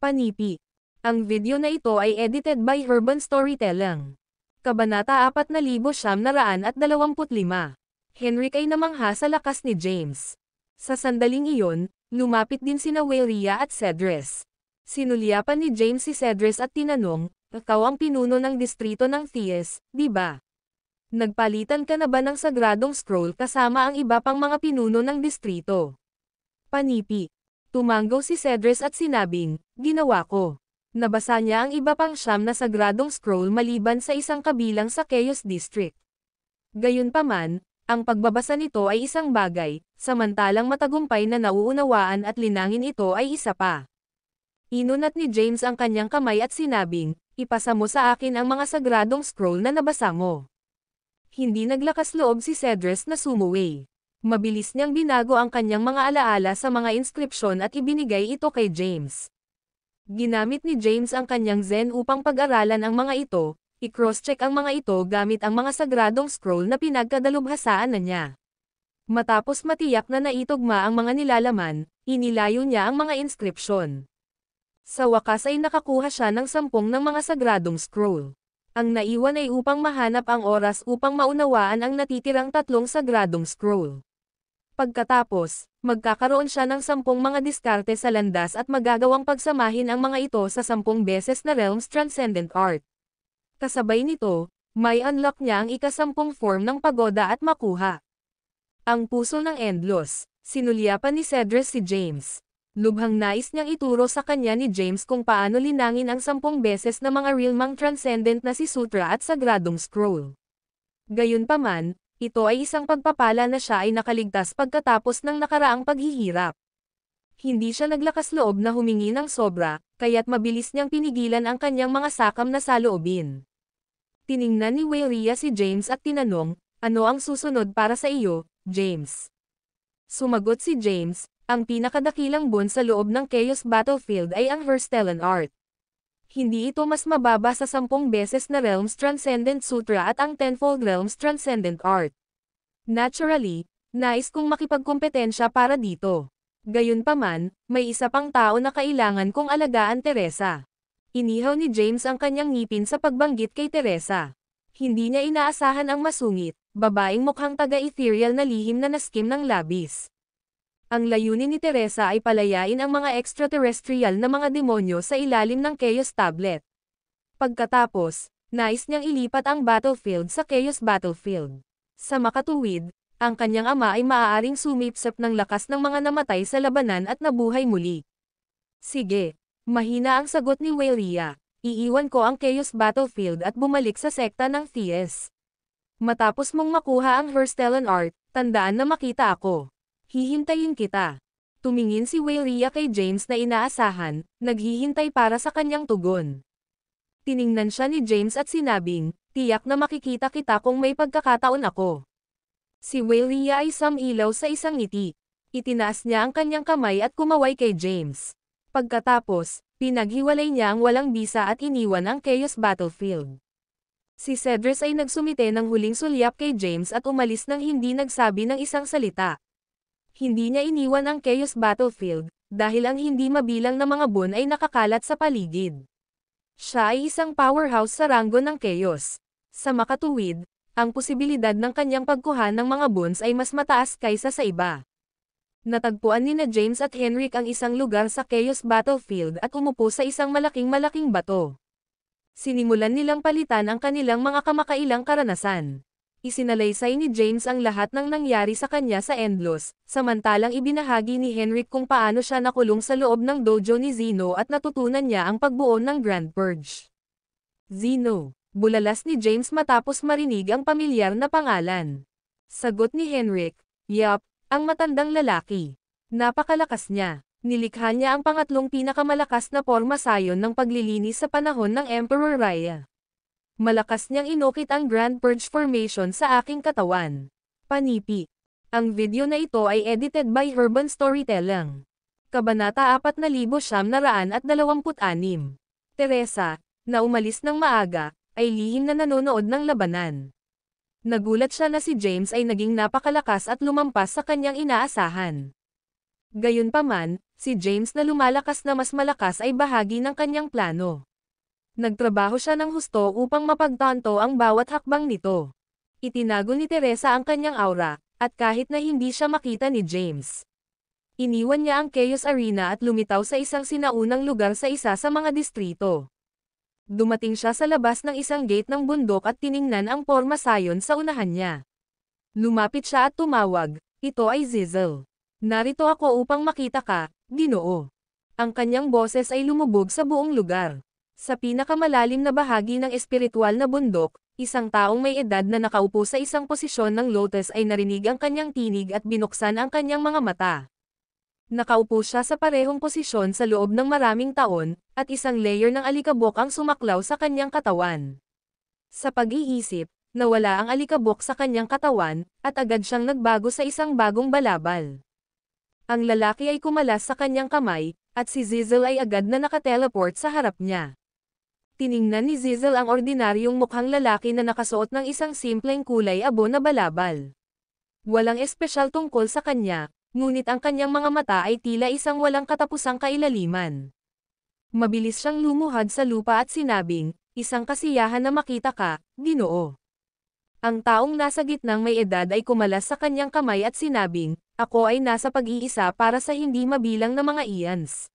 Panipi. Ang video na ito ay edited by Urban Storytelling. Kabanata 4925. Henrik ay namangha sa lakas ni James. Sa sandaling iyon, lumapit din sina Wayria at Cedres. Sinulyapan ni James si Cedres at tinanong, "Ikaw ang pinuno ng distrito ng Thies, di ba? Nagpalitan ka na ba ng sagradong scroll kasama ang iba pang mga pinuno ng distrito?" Panipi. Tumanggaw si Cedres at sinabing, "Ginawa ko." Nabasa niya ang iba pang 9 na sagradong scroll maliban sa isang kabilang sa Chaos District. Gayunpaman, ang pagbabasa nito ay isang bagay, samantalang matagumpay na nauunawaan at linangin ito ay isa pa. Inunat ni James ang kanyang kamay at sinabing, "Ipasa mo sa akin ang mga sagradong scroll na nabasa mo." Hindi naglakas loob si Cedres na sumuway. Mabilis niyang binago ang kanyang mga alaala sa mga inskripsyon at ibinigay ito kay James. Ginamit ni James ang kanyang Zen upang pag-aralan ang mga ito, i-cross-check ang mga ito gamit ang mga sagradong scroll na pinagkadalubhasaan na niya. Matapos matiyak na naitugma ang mga nilalaman, inilayo niya ang mga inskripsyon. Sa wakas ay nakakuha siya ng 10 ng mga sagradong scroll. Ang naiwan ay upang mahanap ang oras upang maunawaan ang natitirang 3 sagradong scroll. Pagkatapos, magkakaroon siya ng 10 mga diskarte sa landas at magagawang pagsamahin ang mga ito sa 10 beses na Realms Transcendent Art. Kasabay nito, may unlock niya ang ika-10 form ng pagoda at makuha. Ang puso ng Endless. Sinulyapan ni Cedres si James. Lubhang nais niyang ituro sa kanya ni James kung paano linangin ang 10 beses na mga realmang transcendent na si Sutra at Sagradong Scroll. Gayunpaman, ito ay isang pagpapala na siya ay nakaligtas pagkatapos ng nakaraang paghihirap. Hindi siya naglakas loob na humingi ng sobra, kaya't mabilis niyang pinigilan ang kanyang mga sakam na saloobin. Tiningnan ni Wayria si James at tinanong, "Ano ang susunod para sa iyo, James?" Sumagot si James, "Ang pinakadakilang boon sa loob ng Chaos Battlefield ay ang Herstellan Art. Hindi ito mas mababa sa 10 beses na Realms Transcendent Sutra at ang 10-fold Realms Transcendent Art. Naturally, nais kong makipagkompetensya para dito. Gayunpaman, may isa pang tao na kailangan kong alagaan, Teresa." Inihaw ni James ang kanyang ngipin sa pagbanggit kay Teresa. Hindi niya inaasahan ang masungit, babaeng mukhang taga-ethereal na lihim na naskim ng labis. Ang layunin ni Teresa ay palayain ang mga extraterrestrial na mga demonyo sa ilalim ng Chaos Tablet. Pagkatapos, nais niyang ilipat ang battlefield sa Chaos Battlefield. Sa makatuwid, ang kanyang ama ay maaaring sumipsip ng lakas ng mga namatay sa labanan at nabuhay muli. "Sige." Mahina ang sagot ni Wayria. "Iiwan ko ang Chaos Battlefield at bumalik sa sekta ng Thies." Matapos mong makuha ang Herstellan Art, tandaan na makita ako. Hihintayin kita. Tumingin si Waylia kay James na inaasahan, naghihintay para sa kanyang tugon. Tiningnan siya ni James at sinabing, tiyak na makikita kita kung may pagkakataon ako. Si Waylia ay sumilaw sa isang ngiti. Itinaas niya ang kanyang kamay at kumaway kay James. Pagkatapos, pinaghiwalay niya ang walang bisa at iniwan ang Chaos Battlefield. Si Cedrus ay nagsumite ng huling sulyap kay James at umalis nang hindi nagsabi ng isang salita. Hindi niya iniwan ang Chaos Battlefield, dahil ang hindi mabilang na mga buwan ay nakakalat sa paligid. Siya ay isang powerhouse sa ranggo ng Chaos. Sa makatuwid, ang posibilidad ng kanyang pagkuha ng mga buwans ay mas mataas kaysa sa iba. Natagpuan ni na James at Henrik ang isang lugar sa Chaos Battlefield at umupo sa isang malaking bato. Sinimulan nilang palitan ang kanilang mga kamakailang karanasan. Isinalaysay ni James ang lahat ng nangyari sa kanya sa Endless, samantalang ibinahagi ni Henrik kung paano siya nakulong sa loob ng dojo ni Zeno at natutunan niya ang pagbuo ng Grand Purge. Zeno, bulalas ni James matapos marinig ang pamilyar na pangalan. Sagot ni Henrik, "Yup, ang matandang lalaki. Napakalakas niya. Nilikha niya ang pangatlong pinakamalakas na porma sayon ng paglilinis sa panahon ng Emperor Raya. Malakas niyang inukit ang Grand Purge Formation sa aking katawan." Panipi. Ang video na ito ay edited by Urban Storytelling. Kabanata 4926. Teresa, na umalis ng maaga, ay lihim na nanonood ng labanan. Nagulat siya na si James ay naging napakalakas at lumampas sa kanyang inaasahan. Gayunpaman, si James na lumalakas na mas malakas ay bahagi ng kanyang plano. Nagtrabaho siya ng husto upang mapagtanto ang bawat hakbang nito. Itinago ni Teresa ang kanyang aura, at kahit na hindi siya makita ni James, iniwan niya ang Chaos Arena at lumitaw sa isang sinaunang lugar sa isa sa mga distrito. Dumating siya sa labas ng isang gate ng bundok at tiningnan ang porma sayon sa unahan niya. Lumapit siya at tumawag, "Ito ay Zizel. Narito ako upang makita ka, Ginoo." Ang kanyang boses ay lumubog sa buong lugar. Sa pinakamalalim na bahagi ng espiritual na bundok, isang taong may edad na nakaupo sa isang posisyon ng lotus ay narinig ang kanyang tinig at binuksan ang kanyang mga mata. Nakaupo siya sa parehong posisyon sa loob ng maraming taon, at isang layer ng alikabok ang sumaklaw sa kanyang katawan. Sa pag-iisip, nawala ang alikabok sa kanyang katawan, at agad siyang nagbago sa isang bagong balabal. Ang lalaki ay kumalas sa kanyang kamay, at si Zizel ay agad na nakateleport sa harap niya. Tiningnan ni Zizel ang ordinaryong mukhang lalaki na nakasuot ng isang simpleng kulay abo na balabal. Walang espesyal tungkol sa kanya, ngunit ang kanyang mga mata ay tila isang walang katapusang kailaliman. Mabilis siyang lumuhad sa lupa at sinabing, "Isang kasiyahan na makita ka, Ginoo." Ang taong nasa gitnang may edad ay kumalas sa kanyang kamay at sinabing, "Ako ay nasa pag-iisa para sa hindi mabilang na mga ians.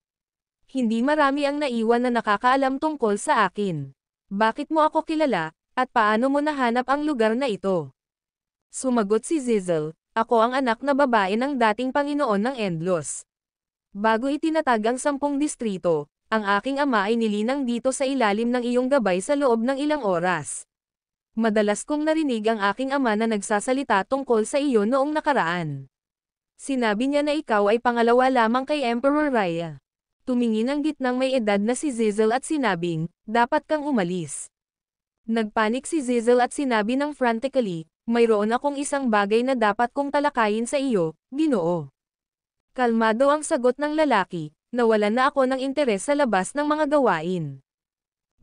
Hindi marami ang naiwan na nakakaalam tungkol sa akin. Bakit mo ako kilala, at paano mo nahanap ang lugar na ito?" Sumagot si Zizel, "Ako ang anak na babae ng dating Panginoon ng Endless. Bago itinatag ang 10 distrito, ang aking ama ay nilinang dito sa ilalim ng iyong gabay sa loob ng ilang oras. Madalas kong narinig ang aking ama na nagsasalita tungkol sa iyo noong nakaraan. Sinabi niya na ikaw ay pangalawa lamang kay Emperor Raya." Tumingin ang gitnang may edad na si Zizel at sinabing, "Dapat kang umalis." Nagpanik si Zizel at sinabi ng frantically, "Mayroon akong isang bagay na dapat kong talakayin sa iyo, Ginoo." Kalmado ang sagot ng lalaki, "Nawalan na ako ng interes sa labas ng mga gawain.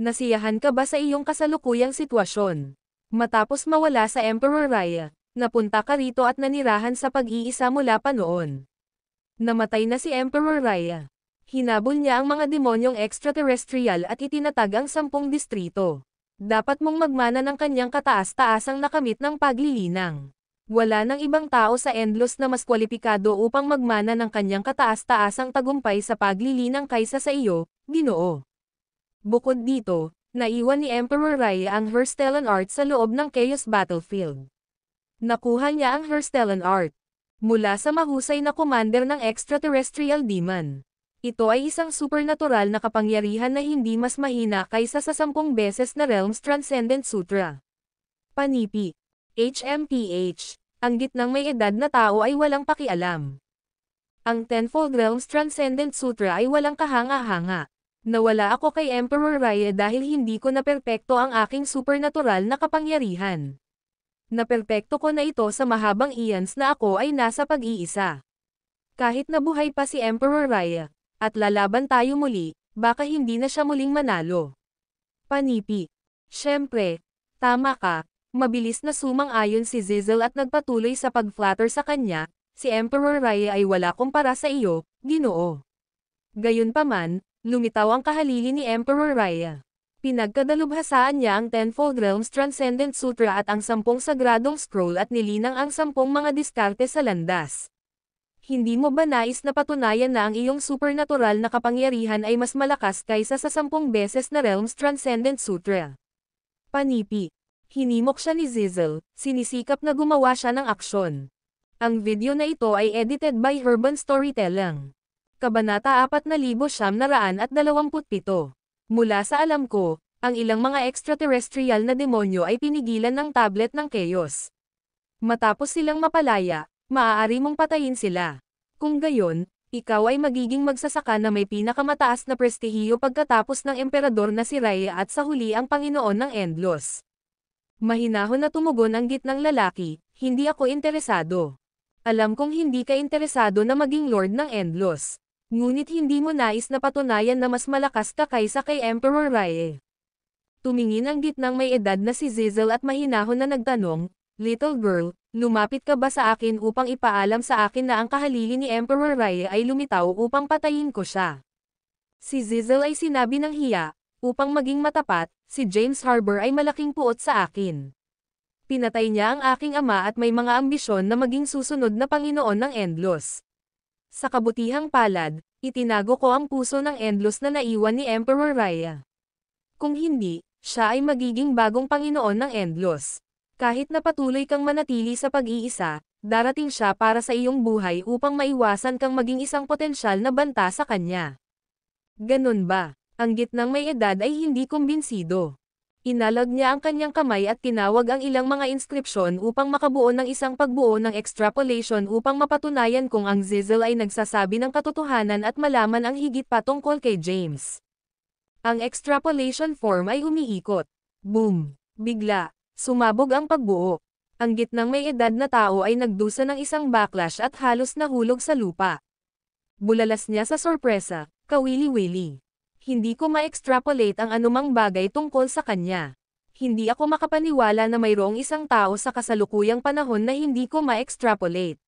Nasiyahan ka ba sa iyong kasalukuyang sitwasyon? Matapos mawala sa Emperor Raya, napunta ka rito at nanirahan sa pag-iisa mula pa noon. Namatay na si Emperor Raya. Hinabol niya ang mga demonyong extraterrestrial at itinatag ang 10 distrito. Dapat mong magmana ng kanyang kataas-taasang nakamit ng paglilinang. Wala nang ibang tao sa Endless na mas kwalipikado upang magmana ng kanyang kataas-taasang tagumpay sa paglilinang kaysa sa iyo, Ginoo." Bukod dito, naiwan ni Emperor Raya ang Herstellan Art sa loob ng Chaos Battlefield. Nakuha niya ang Herstellan Art mula sa mahusay na commander ng extraterrestrial demon. Ito ay isang supernatural na kapangyarihan na hindi mas mahina kaysa sa 10 beses na Realms Transcendent Sutra. Panipi. HMPH. Ang gitnang may edad na tao ay walang pakialam. Ang Tenfold Realms Transcendent Sutra ay walang kahanga-hanga. Nawala ako kay Emperor Raya dahil hindi ko naperpekto ang aking supernatural na kapangyarihan. Naperpekto ko na ito sa mahabang eons na ako ay nasa pag-iisa. Kahit nabuhay pa si Emperor Raya, at lalaban tayo muli, baka hindi na siya muling manalo. Panipi. Siyempre, tama ka, mabilis na sumang-ayon si Zizel at nagpatuloy sa pag-flatter sa kanya, si Emperor Raya ay wala kumpara sa iyo, Ginoo. Gayunpaman, lumitaw ang kahalili ni Emperor Raya. Pinagkadalubhasaan niya ang Tenfold Realms Transcendent Sutra at ang 10 sagradong scroll at nilinang ang 10 mga diskarte sa landas. Hindi mo ba nais na patunayan na ang iyong supernatural na kapangyarihan ay mas malakas kaysa sa 10 beses na Realms Transcendent Sutra? Panipi. Hinimok siya ni Zizel, sinisikap na gumawa siya ng aksyon. Ang video na ito ay edited by Herban Storytelling. Kabanata 4,927. Mula sa alam ko, ang ilang mga extraterrestrial na demonyo ay pinigilan ng tablet ng Chaos. Matapos silang mapalaya, maaari mong patayin sila. Kung gayon, ikaw ay magiging magsasaka na may pinakamataas na prestihiyo pagkatapos ng emperador na si Raya at sa huli ang Panginoon ng Endlos. Mahinahon na tumugon ang gitnang lalaki, hindi ako interesado. Alam kong hindi ka interesado na maging Lord ng Endlos. Ngunit hindi mo nais na patunayan na mas malakas ka kaysa kay Emperor Raya. Tumingin ang gitnang may edad na si Zizel at mahinahon na nagtanong, Little girl, lumapit ka ba sa akin upang ipaalam sa akin na ang kahalili ni Emperor Raya ay lumitaw upang patayin ko siya? Si Zizel ay sinabi ng hiya, upang maging matapat, si James Harbour ay malaking puot sa akin. Pinatay niya ang aking ama at may mga ambisyon na maging susunod na Panginoon ng Endlos. Sa kabutihang palad, itinago ko ang puso ng Endlos na naiwan ni Emperor Raya. Kung hindi, siya ay magiging bagong Panginoon ng Endlos. Kahit na patuloy kang manatili sa pag-iisa, darating siya para sa iyong buhay upang maiwasan kang maging isang potensyal na banta sa kanya. Ganun ba? Ang gitnang may edad ay hindi kumbinsido. Inalag niya ang kanyang kamay at tinawag ang ilang mga inskripsyon upang makabuo ng isang pagbuo ng extrapolation upang mapatunayan kung ang Zizel ay nagsasabi ng katotohanan at malaman ang higit pa tungkol kay James. Ang extrapolation form ay umiikot. Boom! Bigla, sumabog ang pagbuo. Ang gitnang may edad na tao ay nagdusa ng isang backlash at halos nahulog sa lupa. Bulalas niya sa sorpresa, kawili-wili. Hindi ko ma-extrapolate ang anumang bagay tungkol sa kanya. Hindi ako makapaniwala na mayroong isang tao sa kasalukuyang panahon na hindi ko ma-extrapolate.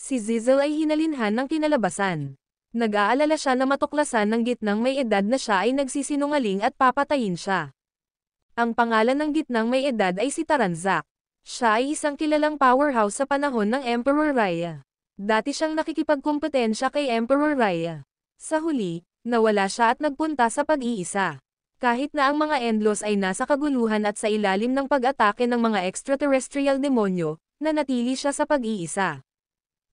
Si Zizel ay hinalinhan ng kinalabasan. Nag-aalala siya na matuklasan ng gitnang may edad na siya ay nagsisinungaling at papatayin siya. Ang pangalan ng gitnang may edad ay si Taranzak. Siya ay isang kilalang powerhouse sa panahon ng Emperor Raya. Dati siyang nakikipagkumpetensya kay Emperor Raya. Sa huli, nawala siya at nagpunta sa pag-iisa. Kahit na ang mga Endlos ay nasa kaguluhan at sa ilalim ng pag-atake ng mga extraterrestrial demonyo, nanatili siya sa pag-iisa.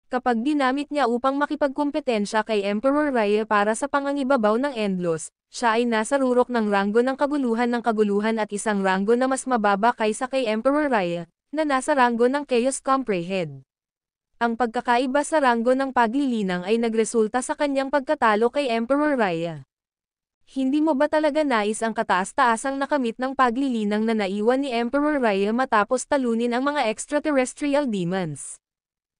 Kapag ginamit niya upang makipagkumpetensya kay Emperor Raya para sa pangangibabaw ng Endlos, siya ay nasa rurok ng ranggo ng kaguluhan at isang ranggo na mas mababa kaysa kay Emperor Raya, na nasa ranggo ng Chaos Comprehension. Ang pagkakaiba sa ranggo ng paglilinang ay nagresulta sa kanyang pagkatalo kay Emperor Raya. Hindi mo ba talaga nais ang kataas-taasang nakamit ng paglilinang na naiwan ni Emperor Raya matapos talunin ang mga extraterrestrial demons?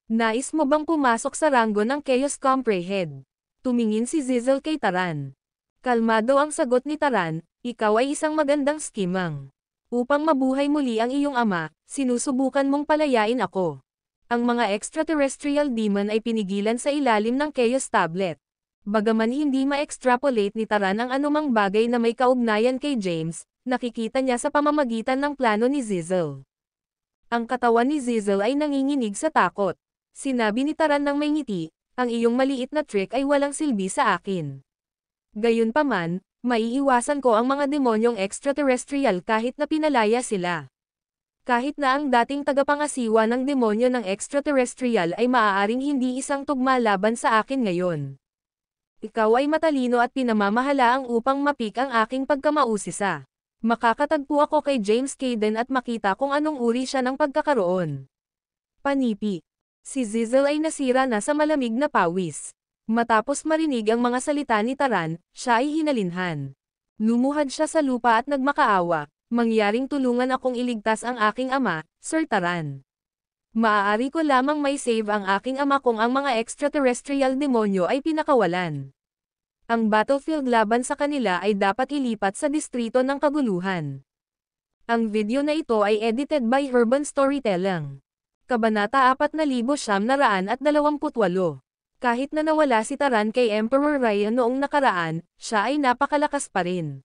Nais mo bang pumasok sa ranggo ng Chaos Comprehension? Tumingin si Zizel kay Taran. Kalmado ang sagot ni Taran, ikaw ay isang magandang skimang. Upang mabuhay muli ang iyong ama, sinusubukan mong palayain ako. Ang mga extraterrestrial demon ay pinigilan sa ilalim ng Chaos Tablet. Bagaman hindi ma-extrapolate ni Taran ang anumang bagay na may kaugnayan kay James, nakikita niya sa pamamagitan ng plano ni Zizel. Ang katawan ni Zizel ay nanginginig sa takot. Sinabi ni Taran ng may ngiti, ang iyong maliit na trick ay walang silbi sa akin. Gayunpaman, maiiwasan ko ang mga demonyong extraterrestrial kahit na pinalaya sila. Kahit na ang dating tagapangasiwa ng demonyo ng extraterrestrial ay maaaring hindi isang tugma laban sa akin ngayon. Ikaw ay matalino at pinamamahalaang upang mapik ang aking pagkamausisa. Makakatagpo ako kay James Caden at makita kung anong uri siya ng pagkakaroon. Panipi. Si Zizel ay nasira na sa malamig na pawis. Matapos marinig ang mga salita ni Taran, siya ay hinalinhan. Lumuhad siya sa lupa at nagmakaawa, mangyaring tulungan akong iligtas ang aking ama, Sir Taran. Maaari ko lamang may save ang aking ama kung ang mga extraterrestrial demonyo ay pinakawalan. Ang battlefield laban sa kanila ay dapat ilipat sa distrito ng kaguluhan. Ang video na ito ay edited by Urban Storytelling. Kabanata 4,928. Kahit na nawala si Taran kay Emperor Raya noong nakaraan, siya ay napakalakas pa rin.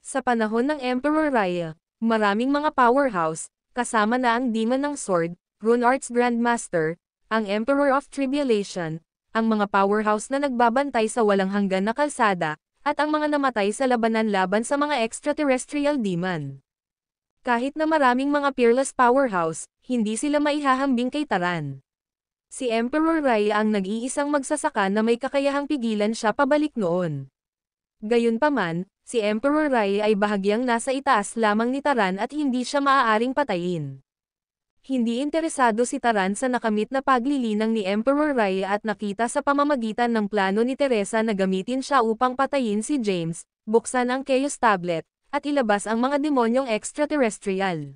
Sa panahon ng Emperor Raya, maraming mga powerhouse, kasama na ang Demon ng Sword, Rune Arts Grandmaster, ang Emperor of Tribulation, ang mga powerhouse na nagbabantay sa walang hanggan na kalsada, at ang mga namatay sa labanan laban sa mga extraterrestrial demon. Kahit na maraming mga peerless powerhouse, hindi sila maihahambing kay Taran. Si Emperor Raya ang nag-iisang magsasaka na may kakayahang pigilan siya pabalik noon. Gayunpaman, si Emperor Raya ay bahagyang nasa itaas lamang ni Taran at hindi siya maaaring patayin. Hindi interesado si Taran sa nakamit na paglilinang ni Emperor Raya at nakita sa pamamagitan ng plano ni Teresa na gamitin siya upang patayin si James, buksan ang Chaos Tablet, at ilabas ang mga demonyong extraterrestrial.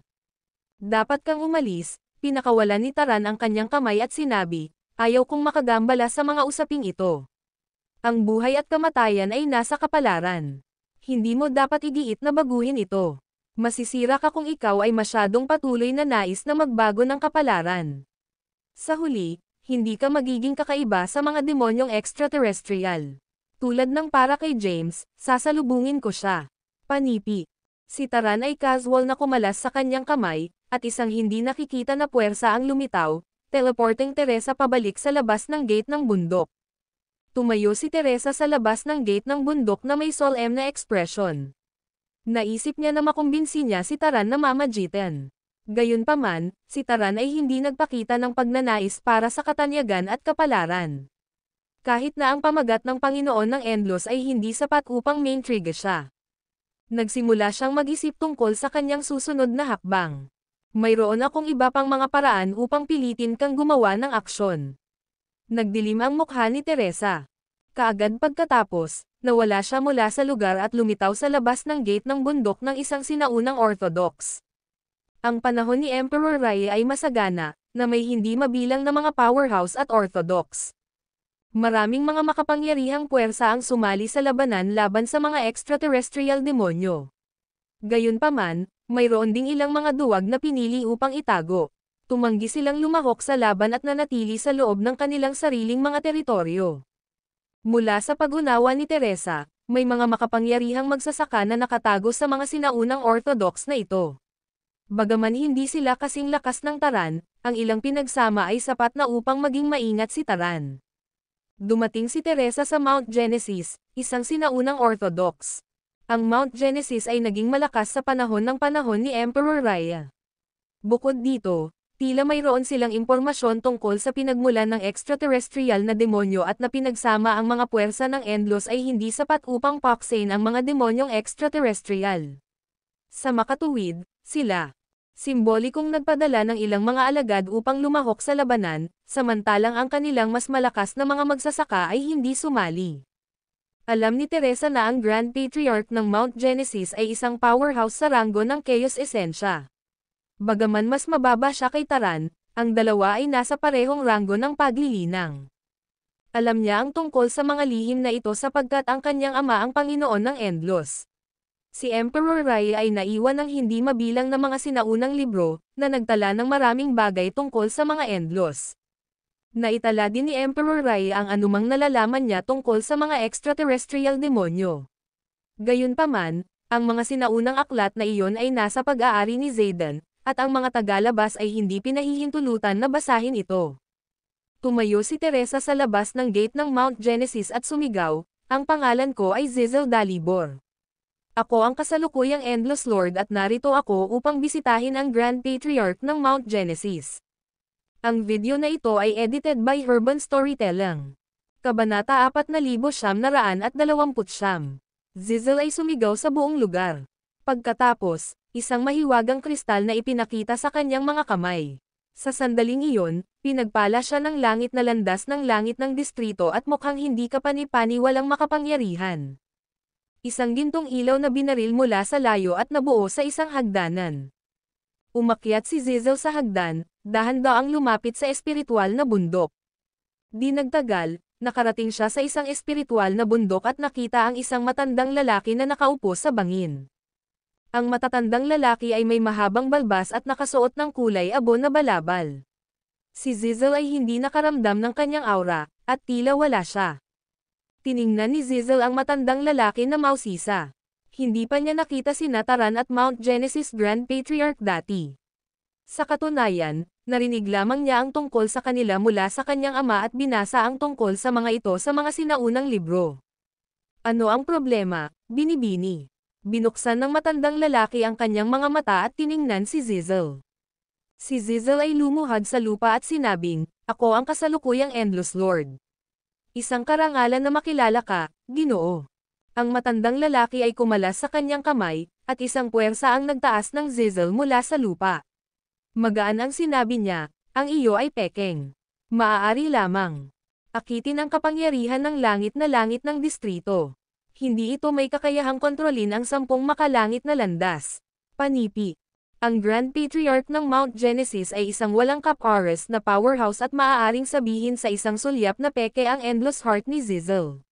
Dapat kang umalis. Pinakawalan ni Taran ang kanyang kamay at sinabi, ayaw kong makagambala sa mga usaping ito. Ang buhay at kamatayan ay nasa kapalaran. Hindi mo dapat igiit na baguhin ito. Masisira ka kung ikaw ay masyadong patuloy na nais na magbago ng kapalaran. Sa huli, hindi ka magiging kakaiba sa mga demonyong extraterrestrial. Tulad ng para kay James, sasalubungin ko siya. Panipi. Si Taran ay casual na kumalas sa kanyang kamay, at isang hindi nakikita na puwersa ang lumitaw, teleporting Teresa pabalik sa labas ng gate ng bundok. Tumayo si Teresa sa labas ng gate ng bundok na may solemn na expression. Naisip niya na makumbinsi niya si Taran na mamagitan. Gayunpaman, si Taran ay hindi nagpakita ng pagnanais para sa katanyagan at kapalaran. Kahit na ang pamagat ng Panginoon ng Endlos ay hindi sapat upang maintriga siya. Nagsimula siyang mag-isip tungkol sa kanyang susunod na hakbang. Mayroon akong iba pang mga paraan upang pilitin kang gumawa ng aksyon. Nagdilim ang mukha ni Teresa. Kaagad pagkatapos, nawala siya mula sa lugar at lumitaw sa labas ng gate ng bundok ng isang sinaunang Orthodox. Ang panahon ni Emperor Raya ay masagana, na may hindi mabilang na mga powerhouse at Orthodox. Maraming mga makapangyarihang puwersa ang sumali sa labanan laban sa mga extraterrestrial demonyo. Gayunpaman, mayroon ding ilang mga duwag na pinili upang itago. Tumanggi silang lumahok sa laban at nanatili sa loob ng kanilang sariling mga teritoryo. Mula sa pag-unawa ni Teresa, may mga makapangyarihang magsasaka na nakatago sa mga sinaunang Orthodox na ito. Bagaman hindi sila kasing lakas ng Taran, ang ilang pinagsama ay sapat na upang maging maingat si Taran. Dumating si Teresa sa Mount Genesis, isang sinaunang Orthodox. Ang Mount Genesis ay naging malakas sa panahon ni Emperor Raya. Bukod dito, tila mayroon silang impormasyon tungkol sa pinagmulan ng extraterrestrial na demonyo at na pinagsama ang mga puwersa ng Endlos ay hindi sapat upang paksain ang mga demonyong extraterrestrial. Sa makatuwid, sila, simbolikong nagpadala ng ilang mga alagad upang lumahok sa labanan, samantalang ang kanilang mas malakas na mga magsasaka ay hindi sumali. Alam ni Teresa na ang Grand Patriarch ng Mount Genesis ay isang powerhouse sa ranggo ng Chaos Essentia. Bagaman mas mababa siya kay Taran, ang dalawa ay nasa parehong ranggo ng paglilinang. Alam niya ang tungkol sa mga lihim na ito sapagkat ang kanyang ama ang Panginoon ng Endlos. Si Emperor Raya ay naiwan ng hindi mabilang na mga sinaunang libro, na nagtala ng maraming bagay tungkol sa mga Endlos. Naitala din ni Emperor Raya ang anumang nalalaman niya tungkol sa mga extraterrestrial demonyo. Gayunpaman, ang mga sinaunang aklat na iyon ay nasa pag-aari ni Zayden, at ang mga tagalabas ay hindi pinahihintulutan na basahin ito. Tumayo si Teresa sa labas ng gate ng Mount Genesis at sumigaw, ang pangalan ko ay Zizel Dalibor. Ako ang kasalukuyang Endless Lord at narito ako upang bisitahin ang Grand Patriarch ng Mount Genesis. Ang video na ito ay edited by Urban Storytelling. Kabanata 4,929. Zizel ay sumigaw sa buong lugar. Pagkatapos, isang mahiwagang kristal na ipinakita sa kanyang mga kamay. Sa sandaling iyon, pinagpala siya ng langit na landas ng langit ng distrito at mukhang hindi kapani-pani walang makapangyarihan. Isang gintong ilaw na binaril mula sa layo at nabuo sa isang hagdanan. Umakyat si Zizel sa hagdan, dahan-daang lumapit sa espiritual na bundok. Di nagtagal, nakarating siya sa isang espiritual na bundok at nakita ang isang matandang lalaki na nakaupo sa bangin. Ang matatandang lalaki ay may mahabang balbas at nakasuot ng kulay abo na balabal. Si Zizel ay hindi nakaramdam ng kanyang aura, at tila wala siya. Tiningnan ni Zizel ang matandang lalaki na mausisa. Hindi pa niya nakita si Taran at Mount Genesis Grand Patriarch dati. Sa katunayan, narinig lamang niya ang tungkol sa kanila mula sa kanyang ama at binasa ang tungkol sa mga ito sa mga sinaunang libro. Ano ang problema? Binibini. Binuksan ng matandang lalaki ang kanyang mga mata at tiningnan si Zizel. Si Zizel ay lumuhad sa lupa at sinabing, "Ako ang kasalukuyang Endless Lord. Isang karangalan na makilala ka, Ginoo." Ang matandang lalaki ay kumalas sa kanyang kamay, at isang puwersa ang nagtaas ng Zizel mula sa lupa. Magaan ang sinabi niya, "Ang iyo ay pekeng. Maaari lamang akitin ang kapangyarihan ng langit ng distrito. Hindi ito may kakayahang kontrolin ang 10 makalangit na landas." Panipi. Ang Grand Patriarch ng Mount Genesis ay isang walang kapares na powerhouse at maaaring sabihin sa isang sulyap na peke ang endless heart ni Zizel.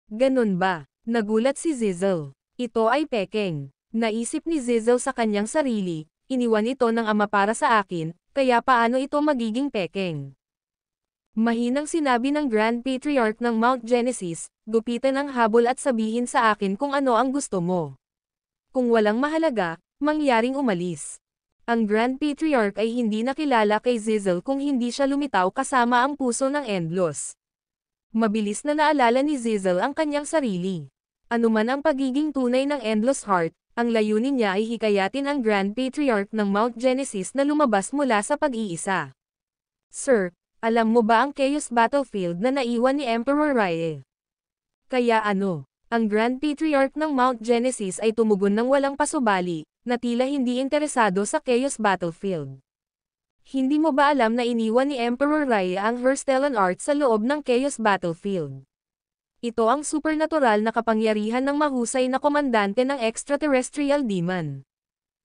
Ganun ba? Nagulat si Zizel. Ito ay pekeng. Naisip ni Zizel sa kanyang sarili, iniwan ito ng ama para sa akin, kaya paano ito magiging pekeng? Mahinang sinabi ng Grand Patriarch ng Mount Genesis, "Gupitan ang habol at sabihin sa akin kung ano ang gusto mo. Kung walang mahalaga, mangyaring umalis." Ang Grand Patriarch ay hindi nakilala kay Zizel kung hindi siya lumitaw kasama ang puso ng Endlos. Mabilis na naalala ni Zizel ang kanyang sarili. Anuman ang pagiging tunay ng Endless Heart, ang layunin niya ay hikayatin ang Grand Patriarch ng Mount Genesis na lumabas mula sa pag-iisa. "Sir, alam mo ba ang Chaos Battlefield na naiwan ni Emperor Rye?" Kaya ano? Ang Grand Patriarch ng Mount Genesis ay tumugon ng walang pasubali, na tila hindi interesado sa Chaos Battlefield. "Hindi mo ba alam na iniwan ni Emperor Raya ang Herstellan Art sa loob ng Chaos Battlefield? Ito ang supernatural na kapangyarihan ng mahusay na komandante ng extraterrestrial demon.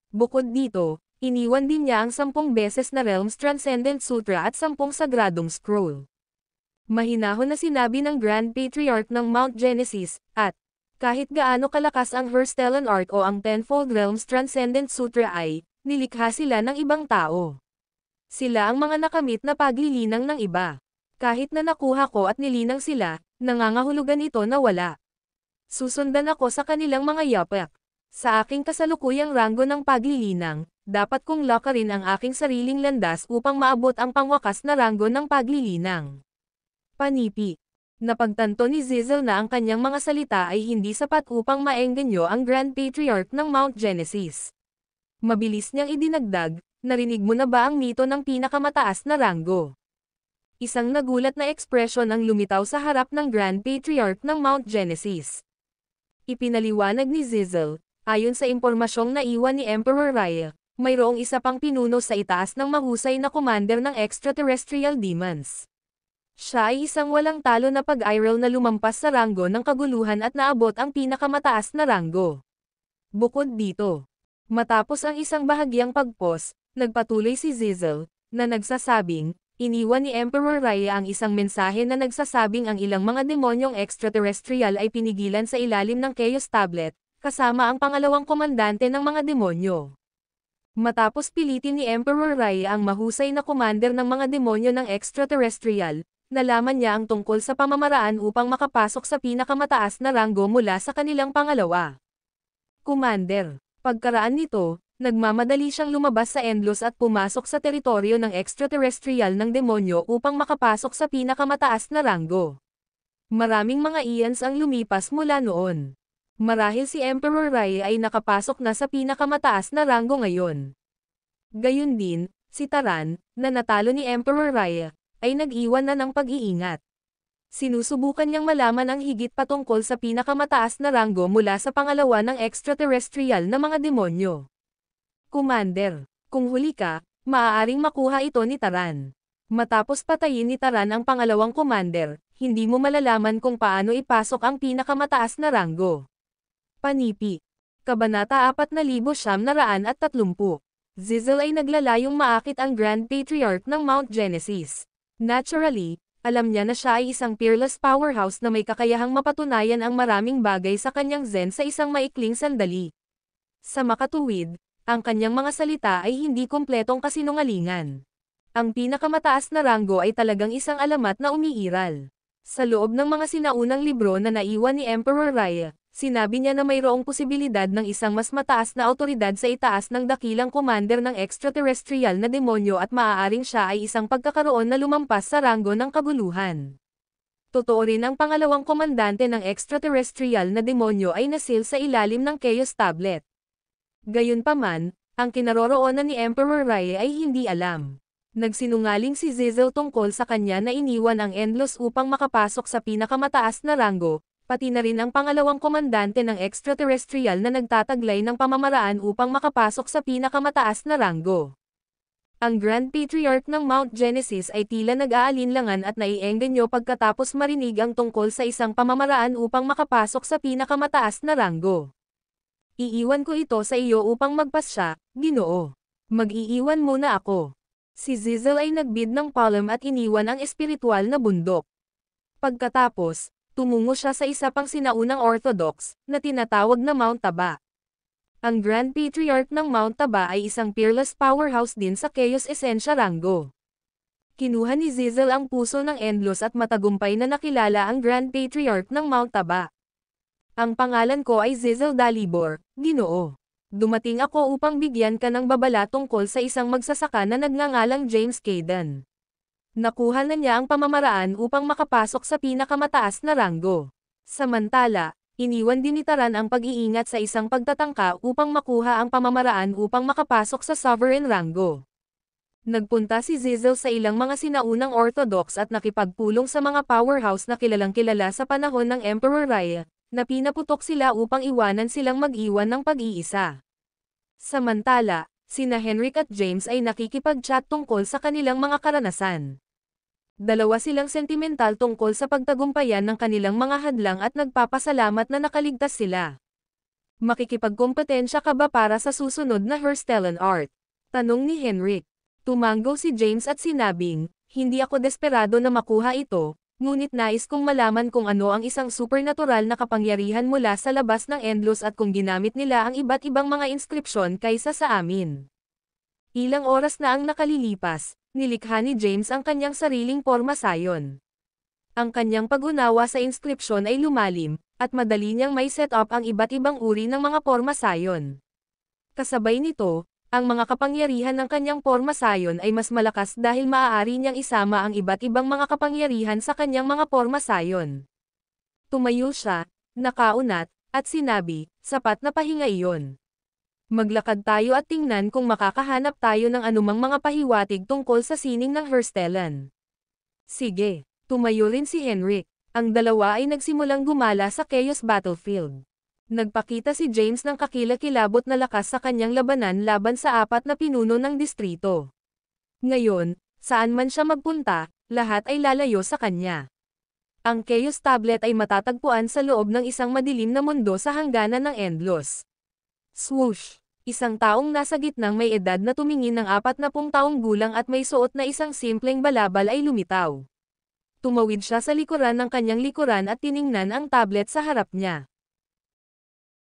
Bukod dito, iniwan din niya ang 10 beses na Realms Transcendent Sutra at 10 sagradong scroll." Mahinahon na sinabi ng Grand Patriarch ng Mount Genesis, at kahit gaano kalakas ang Herstellan Art o ang Tenfold Realms Transcendent Sutra ay, nilikha sila ng ibang tao. Sila ang mga nakamit na paglilinang ng iba. Kahit na nakuha ko at nilinang sila, nangangahulugan ito na wala. Susundan ako sa kanilang mga yapak. Sa aking kasalukuyang ranggo ng paglilinang, dapat kong lakarin ang aking sariling landas upang maabot ang pangwakas na ranggo ng paglilinang. Panipi. Napagtanto ni Zizel na ang kanyang mga salita ay hindi sapat upang maengganyo ang Grand Patriarch ng Mount Genesis. Mabilis niyang idinagdag, "Narinig mo na ba ang mito ng pinakamataas na ranggo?" Isang nagulat na ekspresyon ang lumitaw sa harap ng Grand Patriarch ng Mount Genesis. Ipinaliwanag ni Zizel, ayon sa impormasyong naiwan ni Emperor Raya, mayroong isa pang pinuno sa itaas ng mahusay na commander ng extraterrestrial demons. Siya ay isang walang talo na pag-iral na lumampas sa ranggo ng kaguluhan at naabot ang pinakamataas na ranggo. Bukod dito, matapos ang isang bahagyang pagpos, nagpatuloy si Zizel, na nagsasabing, iniwan ni Emperor Raya ang isang mensahe na nagsasabing ang ilang mga demonyong extraterrestrial ay pinigilan sa ilalim ng Chaos Tablet, kasama ang pangalawang komandante ng mga demonyo. Matapos pilitin ni Emperor Raya ang mahusay na commander ng mga demonyo ng extraterrestrial, nalaman niya ang tungkol sa pamamaraan upang makapasok sa pinakamataas na ranggo mula sa kanilang pangalawa. Commander. Pagkaraan nito, nagmamadali siyang lumabas sa Endlos at pumasok sa teritoryo ng extraterrestrial ng demonyo upang makapasok sa pinakamataas na ranggo. Maraming mga ians ang lumipas mula noon. Marahil si Emperor Raya ay nakapasok na sa pinakamataas na ranggo ngayon. Gayun din, si Taran, na natalo ni Emperor Raya, ay nag-iwan na ng pag-iingat. Sinusubukan niyang malaman ang higit patungkol sa pinakamataas na ranggo mula sa pangalawa ng extraterrestrial na mga demonyo. Commander, kung huli ka, maaaring makuha ito ni Taran. Matapos patayin ni Taran ang pangalawang commander, hindi mo malalaman kung paano ipasok ang pinakamataas na ranggo. Panipi. Kabanata 4930. Zizel ay naglalayong maakit ang Grand Patriarch ng Mount Genesis. Naturally, alam niya na siya ay isang peerless powerhouse na may kakayahang mapatunayan ang maraming bagay sa kanyang zen sa isang maikling sandali. Sa makatuwid, ang kanyang mga salita ay hindi kumpletong kasinungalingan. Ang pinakamataas na ranggo ay talagang isang alamat na umiiral. Sa loob ng mga sinaunang libro na naiwan ni Emperor Raya, sinabi niya na mayroong posibilidad ng isang mas mataas na awtoridad sa itaas ng dakilang commander ng extraterrestrial na demonyo at maaaring siya ay isang pagkakaroon na lumampas sa ranggo ng kabuluhan. Totoo rin ang pangalawang komandante ng extraterrestrial na demonyo ay nasil sa ilalim ng Chaos Tablet. Gayunpaman, ang kinaroroonan ni Emperor Raya ay hindi alam. Nagsinungaling si Zizel tungkol sa kanya na iniwan ang Endless upang makapasok sa pinakamataas na ranggo, pati na rin ang pangalawang komandante ng extraterrestrial na nagtataglay ng pamamaraan upang makapasok sa pinakamataas na ranggo. Ang Grand Patriarch ng Mount Genesis ay tila nag-aalinlangan at naiengganyo pagkatapos marinig ang tungkol sa isang pamamaraan upang makapasok sa pinakamataas na ranggo. Iiwan ko ito sa iyo upang magpasya, Ginoo. Mag-iiwan muna ako. Si Zizel ay nagbid ng palm at iniwan ang espiritual na bundok. Pagkatapos, tumungo siya sa isa pang sinaunang Orthodox, na tinatawag na Mount Taba. Ang Grand Patriarch ng Mount Taba ay isang peerless powerhouse din sa Chaos Essentia Rango. Kinuha ni Zizel ang puso ng Endless at matagumpay na nakilala ang Grand Patriarch ng Mount Taba. Ang pangalan ko ay Zizel Dalibor, Ginoo. Dumating ako upang bigyan ka ng babala tungkol sa isang magsasaka na nagngangalang James Caden. Nakuha na niya ang pamamaraan upang makapasok sa pinakamataas na ranggo. Samantala, iniwan din ni Taran ang pag-iingat sa isang pagtatangka upang makuha ang pamamaraan upang makapasok sa sovereign ranggo. Nagpunta si Zizel sa ilang mga sinaunang Orthodox at nakipagpulong sa mga powerhouse na kilalang-kilala sa panahon ng Emperor Raya, na pinaputok sila upang iwanan silang mag-iwan ng pag-iisa. Samantala, sina Henrik at James ay nakikipag-chat tungkol sa kanilang mga karanasan. Dalawa silang sentimental tungkol sa pagtagumpayan ng kanilang mga hadlang at nagpapasalamat na nakaligtas sila. Makikipagkompetensya ka ba para sa susunod na Herstellan Art? Tanong ni Henrik. Tumanggo si James at sinabing, hindi ako desperado na makuha ito, ngunit nais kong malaman kung ano ang isang supernatural na kapangyarihan mula sa labas ng Endless at kung ginamit nila ang iba't ibang mga inskripsyon kaysa sa amin. Ilang oras na ang nakalilipas, nilikha ni James ang kanyang sariling porma sayon. Ang kanyang pag-unawa sa inskripsyon ay lumalim, at madali niyang may set up ang iba't ibang uri ng mga porma sayon. Kasabay nito, ang mga kapangyarihan ng kanyang porma sayon ay mas malakas dahil maaari niyang isama ang iba't ibang mga kapangyarihan sa kanyang mga porma sayon. Tumayo siya, nakaunat, at sinabi, sapat na pahinga iyon. Maglakad tayo at tingnan kung makakahanap tayo ng anumang mga pahiwatig tungkol sa sining ng Herstellan. Sige, tumayo rin si Henrik. Ang dalawa ay nagsimulang gumala sa Chaos Battlefield. Nagpakita si James ng kakilakilabot na lakas sa kanyang labanan laban sa apat na pinuno ng distrito. Ngayon, saan man siya magpunta, lahat ay lalayo sa kanya. Ang Chaos Tablet ay matatagpuan sa loob ng isang madilim na mundo sa hangganan ng Endless. Swoosh! Isang taong nasa gitnang may edad na tumingin ng 40 taong gulang at may suot na isang simpleng balabal ay lumitaw. Tumawid siya sa likuran ng kanyang likuran at tiningnan ang tablet sa harap niya.